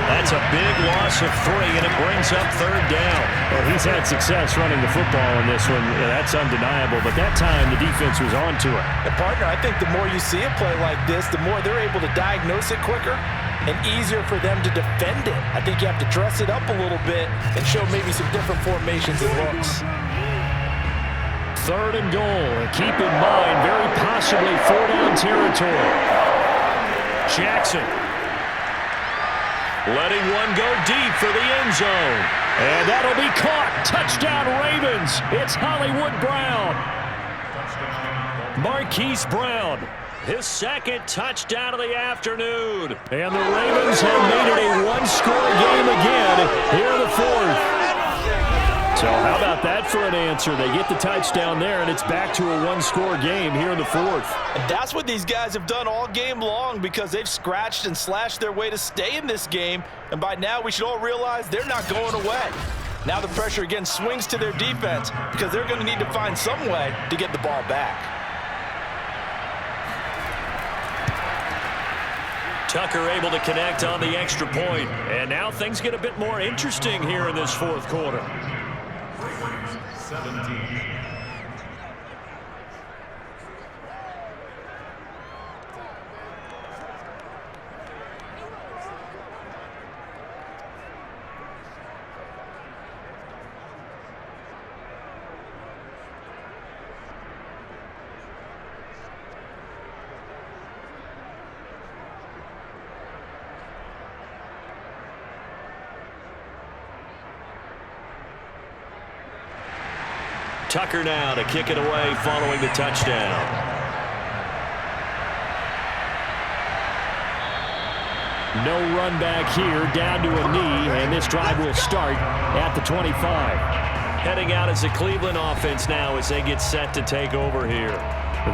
Speaker 4: That's a big loss of 3, and it brings up 3rd down.
Speaker 2: Well, he's had success running the football in this one. Yeah, that's undeniable, but that time the defense was on to it.
Speaker 3: And partner, I think the more you see a play like this, the more they're able to diagnose it quicker and easier for them to defend it. I think you have to dress it up a little bit and show maybe some different formations and looks.
Speaker 2: 3rd and goal, and keep in mind, very possibly 4-down territory.
Speaker 4: Jackson letting one go deep for the end zone.
Speaker 2: And that'll be caught. Touchdown Ravens. It's Hollywood Brown.
Speaker 4: Marquise Brown His second touchdown of the afternoon. And the Ravens have made it a one-score game again here in the fourth. So how about that for an answer? They get the touchdown there, and it's back to a one-score game here in the fourth.
Speaker 3: And that's what these guys have done all game long because they've scratched and slashed their way to stay in this game. And by now, we should all realize they're not going away. Now the pressure again swings to their defense because they're going to need to find some way to get the ball back.
Speaker 4: Tucker able to connect on the extra point. And now things get a bit more interesting here in this fourth quarter.
Speaker 1: 17.
Speaker 4: Tucker now to kick it away following the touchdown.
Speaker 2: No run back here, down to a knee, and this drive will start at the 25.
Speaker 4: Heading out as the Cleveland offense now as they get set to take over here.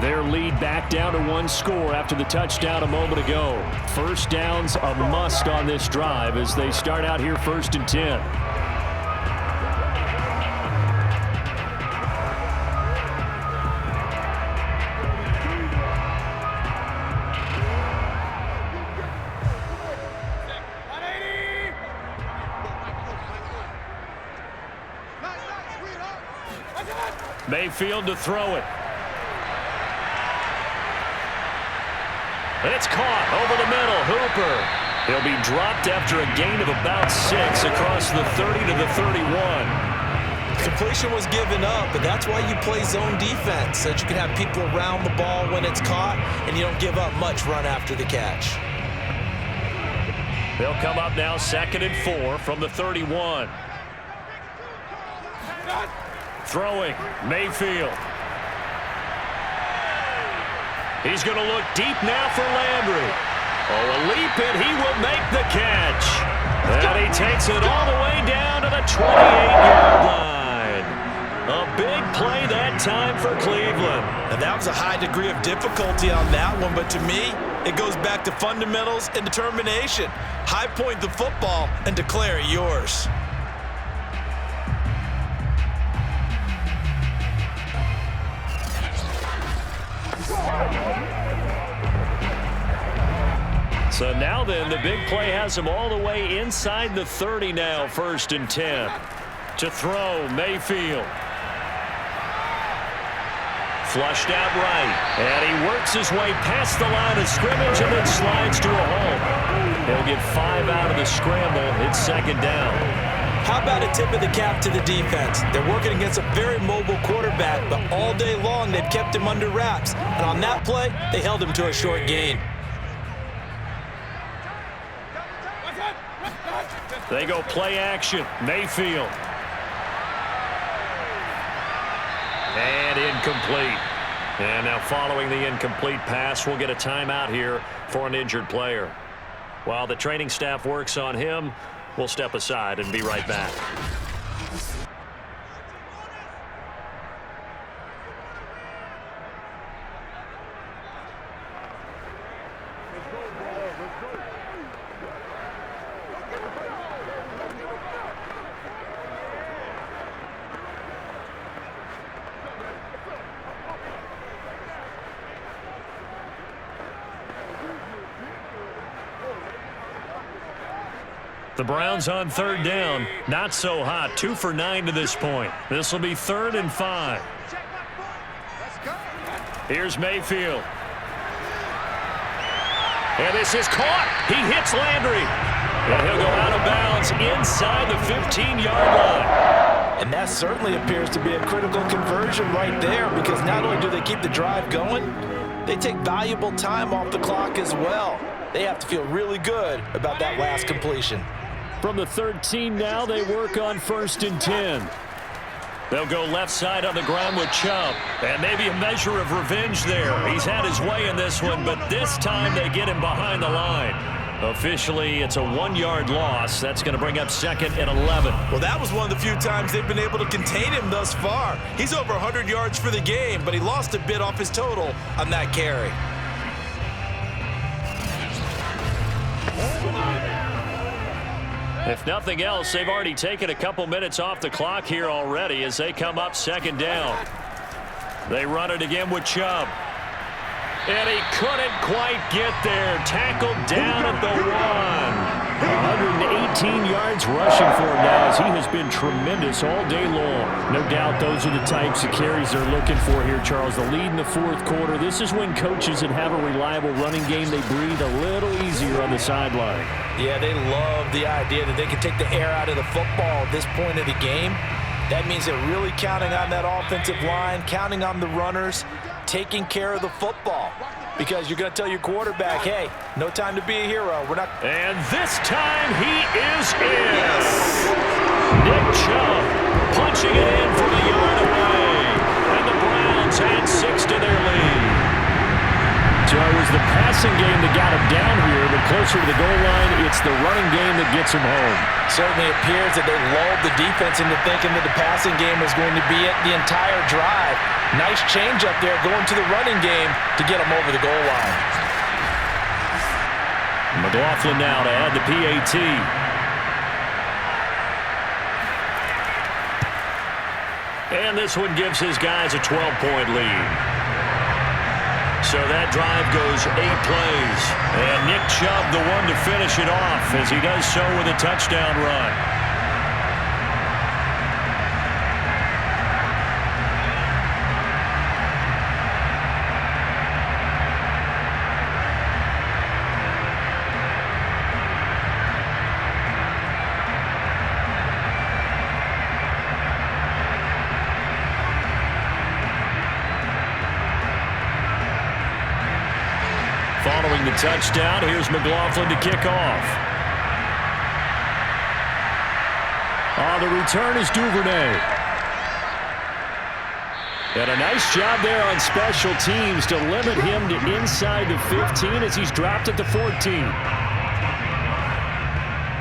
Speaker 2: Their lead back down to one score after the touchdown a moment ago. First down's a must on this drive as they start out here 1st and 10. Mayfield to throw it.
Speaker 4: It's caught over the middle. Hooper. He'll be dropped after a gain of about 6 across the 30 to the 31.
Speaker 3: Completion was given up, but that's why you play zone defense, so that you can have people around the ball when it's caught, and you don't give up much run after the catch.
Speaker 4: They'll come up now 2nd and 4 from the 31.
Speaker 2: Throwing, Mayfield.
Speaker 4: He's going to look deep now for Landry. Oh, a leap, and he will make the catch. And he takes it all the way down to the 28-yard line. A big play that time for Cleveland.
Speaker 3: And that was a high degree of difficulty on that one, but to me, it goes back to fundamentals and determination. High point the football and declare it yours.
Speaker 4: So now then, the big play has him all the way inside the 30 now, 1st and 10. To throw, Mayfield. Flushed out right. And he works his way past the line of scrimmage and then slides to a hole. He'll get 5 out of the scramble. It's 2nd down.
Speaker 3: How about a tip of the cap to the defense? They're working against a very mobile quarterback, but all day long they've kept him under wraps. And on that play, they held him to a short gain.
Speaker 2: They go play action. Mayfield.
Speaker 4: And incomplete. And now following the incomplete pass, we'll get a timeout here for an injured player. While the training staff works on him, we'll step aside and be right back.
Speaker 2: The Browns on 3rd down. Not so hot. 2 for 9 to this point. This will be 3rd and 5. Here's Mayfield.
Speaker 4: And this is caught. He hits Landry. And he'll go out of bounds inside the 15-yard line.
Speaker 3: And that certainly appears to be a critical conversion right there, because not only do they keep the drive going, they take valuable time off the clock as well. They have to feel really good about that last completion.
Speaker 2: From the 13 now, they work on 1st and 10. They'll go left side on the ground with Chubb. And maybe a measure of revenge there. He's had his way in this one, but this time they get him behind the line. Officially, it's a 1-yard loss. That's going to bring up 2nd and 11.
Speaker 3: Well, that was one of the few times they've been able to contain him thus far. He's over 100 yards for the game, but he lost a bit off his total on that carry.
Speaker 2: If nothing else, they've already taken a couple minutes off the clock here already as they come up 2nd down. They run it again with Chubb. And he couldn't quite get there. Tackled down at the 1. 118 yards rushing for him now as he has been tremendous all day long. No doubt those are the types of carries they're looking for here, Charles. The lead in the 4th quarter. This is when coaches that have a reliable running game, they breathe a little easier on the sideline.
Speaker 3: Yeah, they love the idea that they can take the air out of the football at this point of the game. That means they're really counting on that offensive line, counting on the runners, taking care of the football. Because you're going to tell your quarterback, hey, no time to be a hero. We're not.
Speaker 2: And this time he is in. Nick Chubb punching it in from a yard away. And the Browns add 6 to their lead. So it was the passing game that got him down here, but closer to the goal line, it's the running game that gets him home.
Speaker 3: Certainly appears that they lulled the defense into thinking that the passing game was going to be it the entire drive. Nice change up there going to the running game to get him over the goal line.
Speaker 2: McLaughlin now to add the PAT. And this one gives his guys a 12-point lead. So that drive goes 8 plays. And Nick Chubb the one to finish it off as he does so with a touchdown run. Following the touchdown, here's McLaughlin to kick off. On the return is Duvernay. And a nice job there on special teams to limit him to inside the 15 as he's dropped at the 14.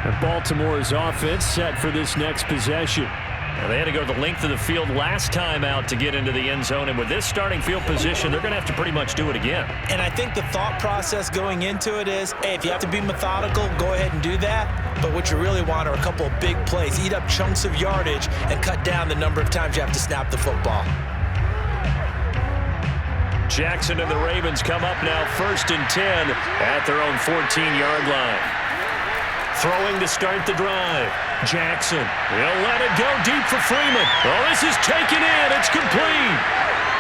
Speaker 2: And Baltimore's offense set for this next possession. Now, they had to go the length of the field last time out to get into the end zone, and with this starting field position, they're going to have to pretty much do it again.
Speaker 3: And I think the thought process going into it is, hey, if you have to be methodical, go ahead and do that. But what you really want are a couple of big plays. Eat up chunks of yardage and cut down the number of times you have to snap the football.
Speaker 2: Jackson and the Ravens come up now 1st and 10 at their own 14-yard line. Throwing to start the drive. Jackson, he'll let it go deep for Freeman. Oh, this is taken in. It's complete.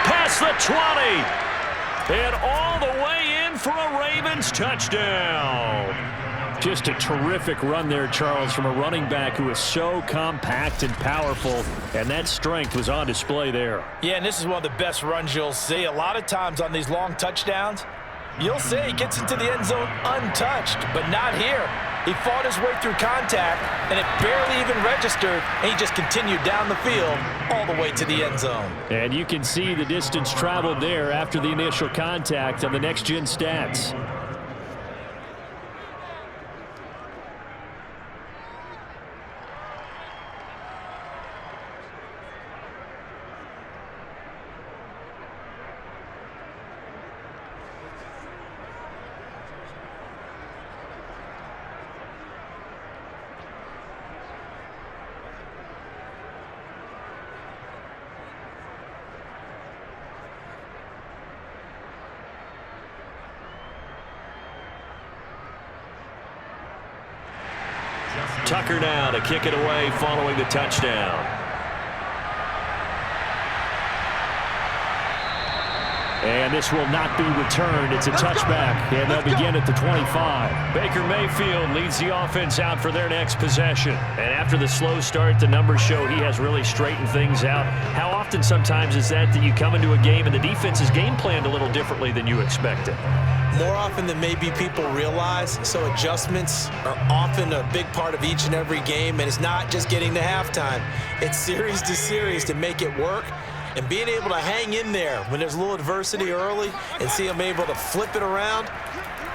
Speaker 2: Past the 20. And all the way in for a Ravens touchdown. Just a terrific run there, Charles, from a running back who is so compact and powerful, and that strength was on display there.
Speaker 3: Yeah, and this is one of the best runs you'll see. A lot of times on these long touchdowns, you'll see he gets into the end zone untouched, but not here. He fought his way through contact, and it barely even registered, and he just continued down the field all the way to the end zone.
Speaker 2: And you can see the distance traveled there after the initial contact on the next-gen stats. Tucker now to kick it away following the touchdown. And this will not be returned. It's a touchback, and they'll begin at the 25. Baker Mayfield leads the offense out for their next possession. And after the slow start, the numbers show he has really straightened things out. How often sometimes is that you come into a game and the defense is game planned a little differently than you expected?
Speaker 3: more often than maybe people realize, so adjustments are often a big part of each and every game, and it's not just getting to halftime. It's series to series to make it work, and being able to hang in there when there's a little adversity early and see them able to flip it around,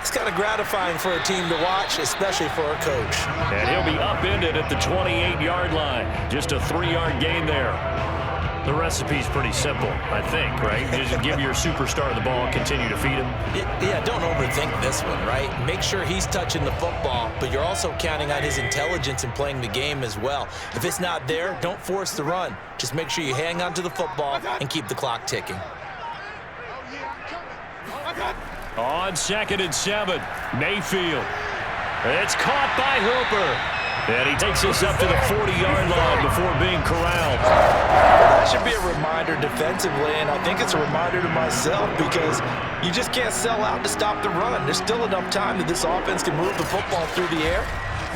Speaker 3: it's kind of gratifying for a team to watch, especially for a coach.
Speaker 2: And he'll be upended at the 28-yard line. Just a 3-yard gain there. The recipe's pretty simple, I think, right? Just give your superstar the ball and continue to feed him.
Speaker 3: Yeah, don't overthink this one, right? Make sure he's touching the football, but you're also counting on his intelligence in playing the game as well. If it's not there, don't force the run. Just make sure you hang on to the football and keep the clock ticking.
Speaker 2: On 2nd and 7, Mayfield. It's caught by Hooper. And he takes us up to the 40-yard line before being corralled.
Speaker 3: Well, that should be a reminder defensively, and I think it's a reminder to myself because you just can't sell out to stop the run. There's still enough time that this offense can move the football through the air,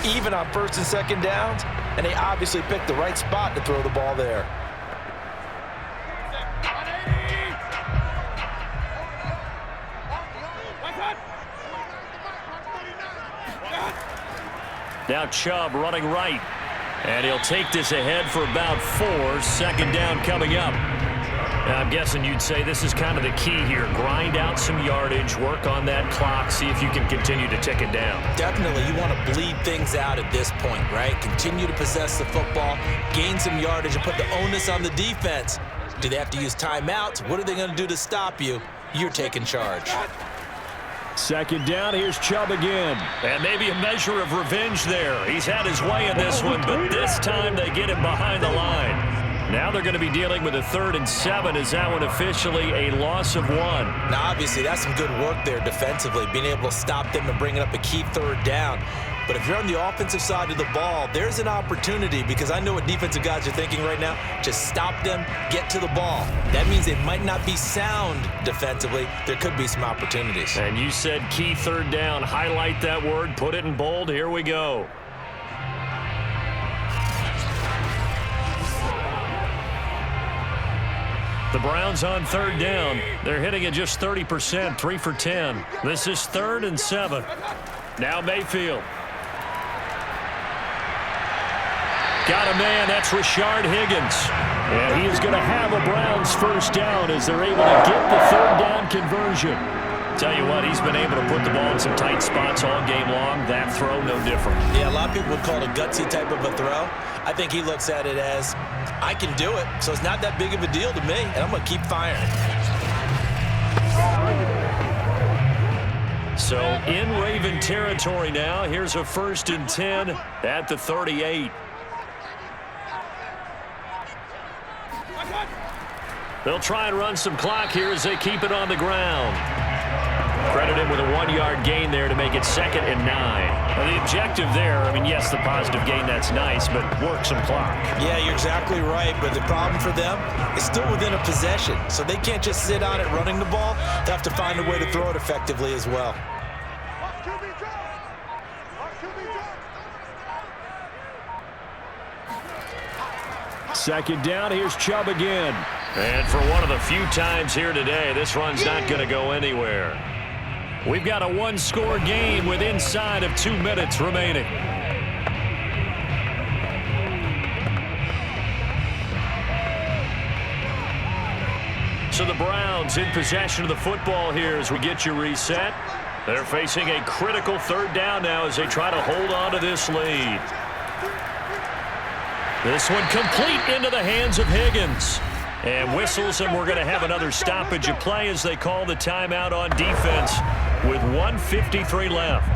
Speaker 3: even on 1st and 2nd downs, and they obviously picked the right spot to throw the ball there.
Speaker 2: Now Chubb running right. And he'll take this ahead for about 4. 2nd down coming up. Now, I'm guessing you'd say this is kind of the key here. Grind out some yardage, work on that clock, see if you can continue to tick it down.
Speaker 3: Definitely, you want to bleed things out at this point, right? Continue to possess the football, gain some yardage, and put the onus on the defense. Do they have to use timeouts? What are they going to do to stop you? You're taking charge.
Speaker 2: 2nd down, here's Chubb again. And maybe a measure of revenge there. He's had his way in this one, but this time they get him behind the line. Now they're going to be dealing with a 3rd and 7. Is that one officially a loss of 1?
Speaker 3: Now, obviously, that's some good work there defensively, being able to stop them and bringing up a key 3rd down. But if you're on the offensive side of the ball, there's an opportunity because I know what defensive guys are thinking right now. Just stop them, get to the ball. That means they might not be sound defensively. There could be some opportunities.
Speaker 2: And you said key 3rd down. Highlight that word, put it in bold. Here we go. The Browns on 3rd down. They're hitting at just 30%, 3 for 10. This is 3rd and 7. Now Mayfield. Got a man, that's Rashard Higgins. And he is going to have a Browns 1st down as they're able to get the 3rd down conversion. Tell you what, he's been able to put the ball in some tight spots all game long. That throw, no different.
Speaker 3: Yeah, a lot of people would call it a gutsy type of a throw. I think he looks at it as, I can do it, so it's not that big of a deal to me, and I'm going to keep firing.
Speaker 2: So in Raven territory now, here's a 1st and 10 at the 38. They'll try and run some clock here as they keep it on the ground. Credit him with a 1-yard gain there to make it 2nd and 9. Now the objective there, I mean, yes, the positive gain, that's nice, but work some clock.
Speaker 3: Yeah, you're exactly right, but the problem for them is still within a possession, so they can't just sit on it running the ball. They have to find a way to throw it effectively as well.
Speaker 2: 2nd down, here's Chubb again. And for one of the few times here today, this run's not going to go anywhere. We've got a 1-score game with inside of 2 minutes remaining. So the Browns in possession of the football here as we get you reset. They're facing a critical 3rd down now as they try to hold on to this lead. This one complete into the hands of Higgins. And whistles, and we're going to have another stoppage of play as they call the timeout on defense with 1:53 left.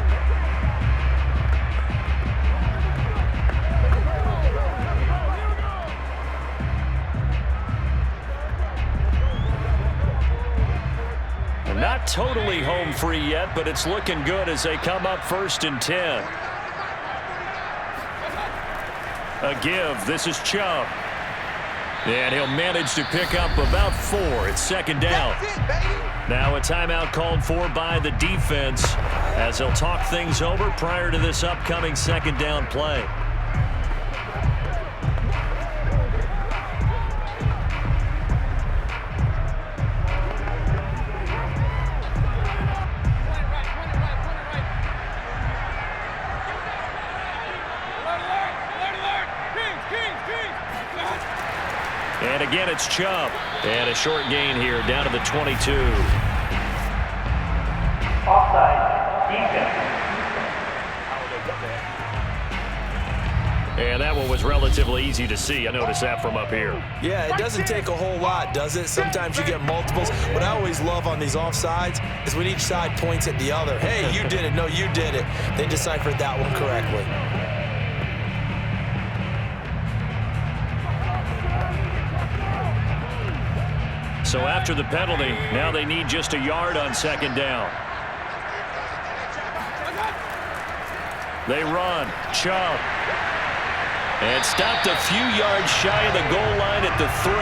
Speaker 2: Not totally home free yet, but it's looking good as they come up 1st and 10. A give. This is Chubb. And he'll manage to pick up about 4. It's 2nd down. Now a timeout called for by the defense as they'll talk things over prior to this upcoming 2nd down play. And again, it's Chubb.
Speaker 4: And a short gain here, down to the 22.
Speaker 6: Offside. Defense.
Speaker 4: And that one was relatively easy to see. I noticed that from up here.
Speaker 3: Yeah, it doesn't take a whole lot, does it? Sometimes you get multiples. What I always love on these offsides is when each side points at the other. Hey, you did it. No, you did it. They deciphered that one correctly.
Speaker 4: So after the penalty, now they need just a yard on second down. They run. Chubb. And stopped a few yards shy of the goal line at the 3.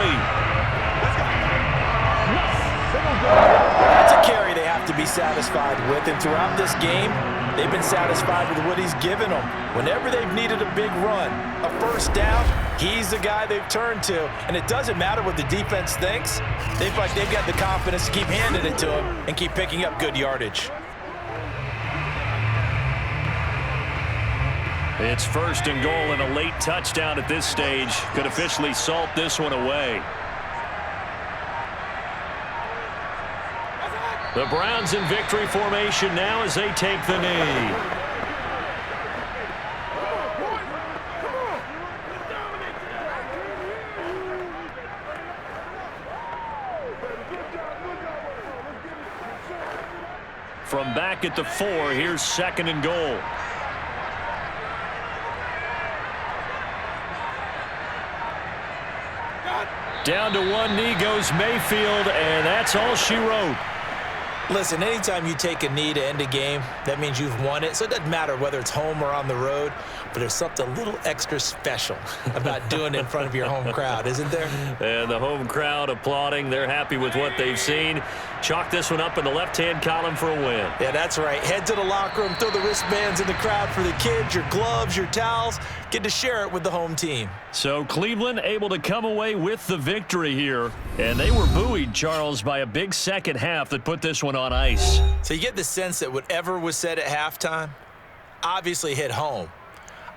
Speaker 3: That's a carry they have to be satisfied with, and throughout this game, they've been satisfied with what he's given them. Whenever they've needed a big run, a first down, he's the guy they've turned to. And it doesn't matter what the defense thinks. They've got the confidence to keep handing it to him and keep picking up good yardage.
Speaker 4: It's first and goal, and a late touchdown at this stage could officially salt this one away. The Browns in victory formation now as they take the knee. From back at the 4, here's second and goal. Down to one knee goes Mayfield, and that's all she wrote.
Speaker 3: Listen, anytime you take a knee to end a game, that means you've won it. So it doesn't matter whether it's home or on the road, but there's something a little extra special about doing it in front of your home crowd, isn't there?
Speaker 4: And the home crowd applauding. They're happy with what they've seen. Chalk this one up in the left-hand column for a win.
Speaker 3: Yeah, that's right. Head to the locker room, throw the wristbands in the crowd for the kids, your gloves, your towels. Get to share it with the home team.
Speaker 4: So Cleveland able to come away with the victory here. And they were buoyed, Charles, by a big second half that put this one on ice.
Speaker 3: So you get the sense that whatever was said at halftime obviously hit home.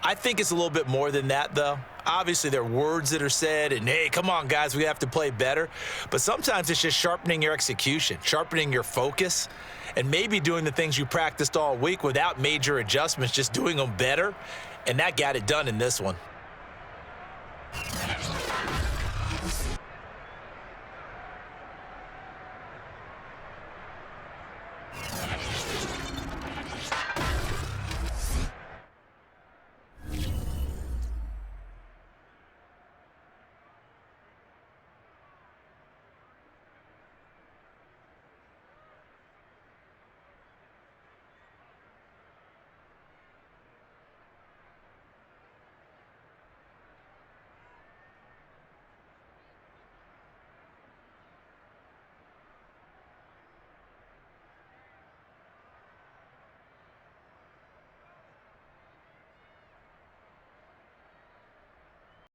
Speaker 3: I think it's a little bit more than that, though. Obviously, there are words that are said, and, hey, come on, guys, we have to play better. But sometimes it's just sharpening your execution, sharpening your focus, and maybe doing the things you practiced all week without major adjustments, just doing them better. And that got it done in this one.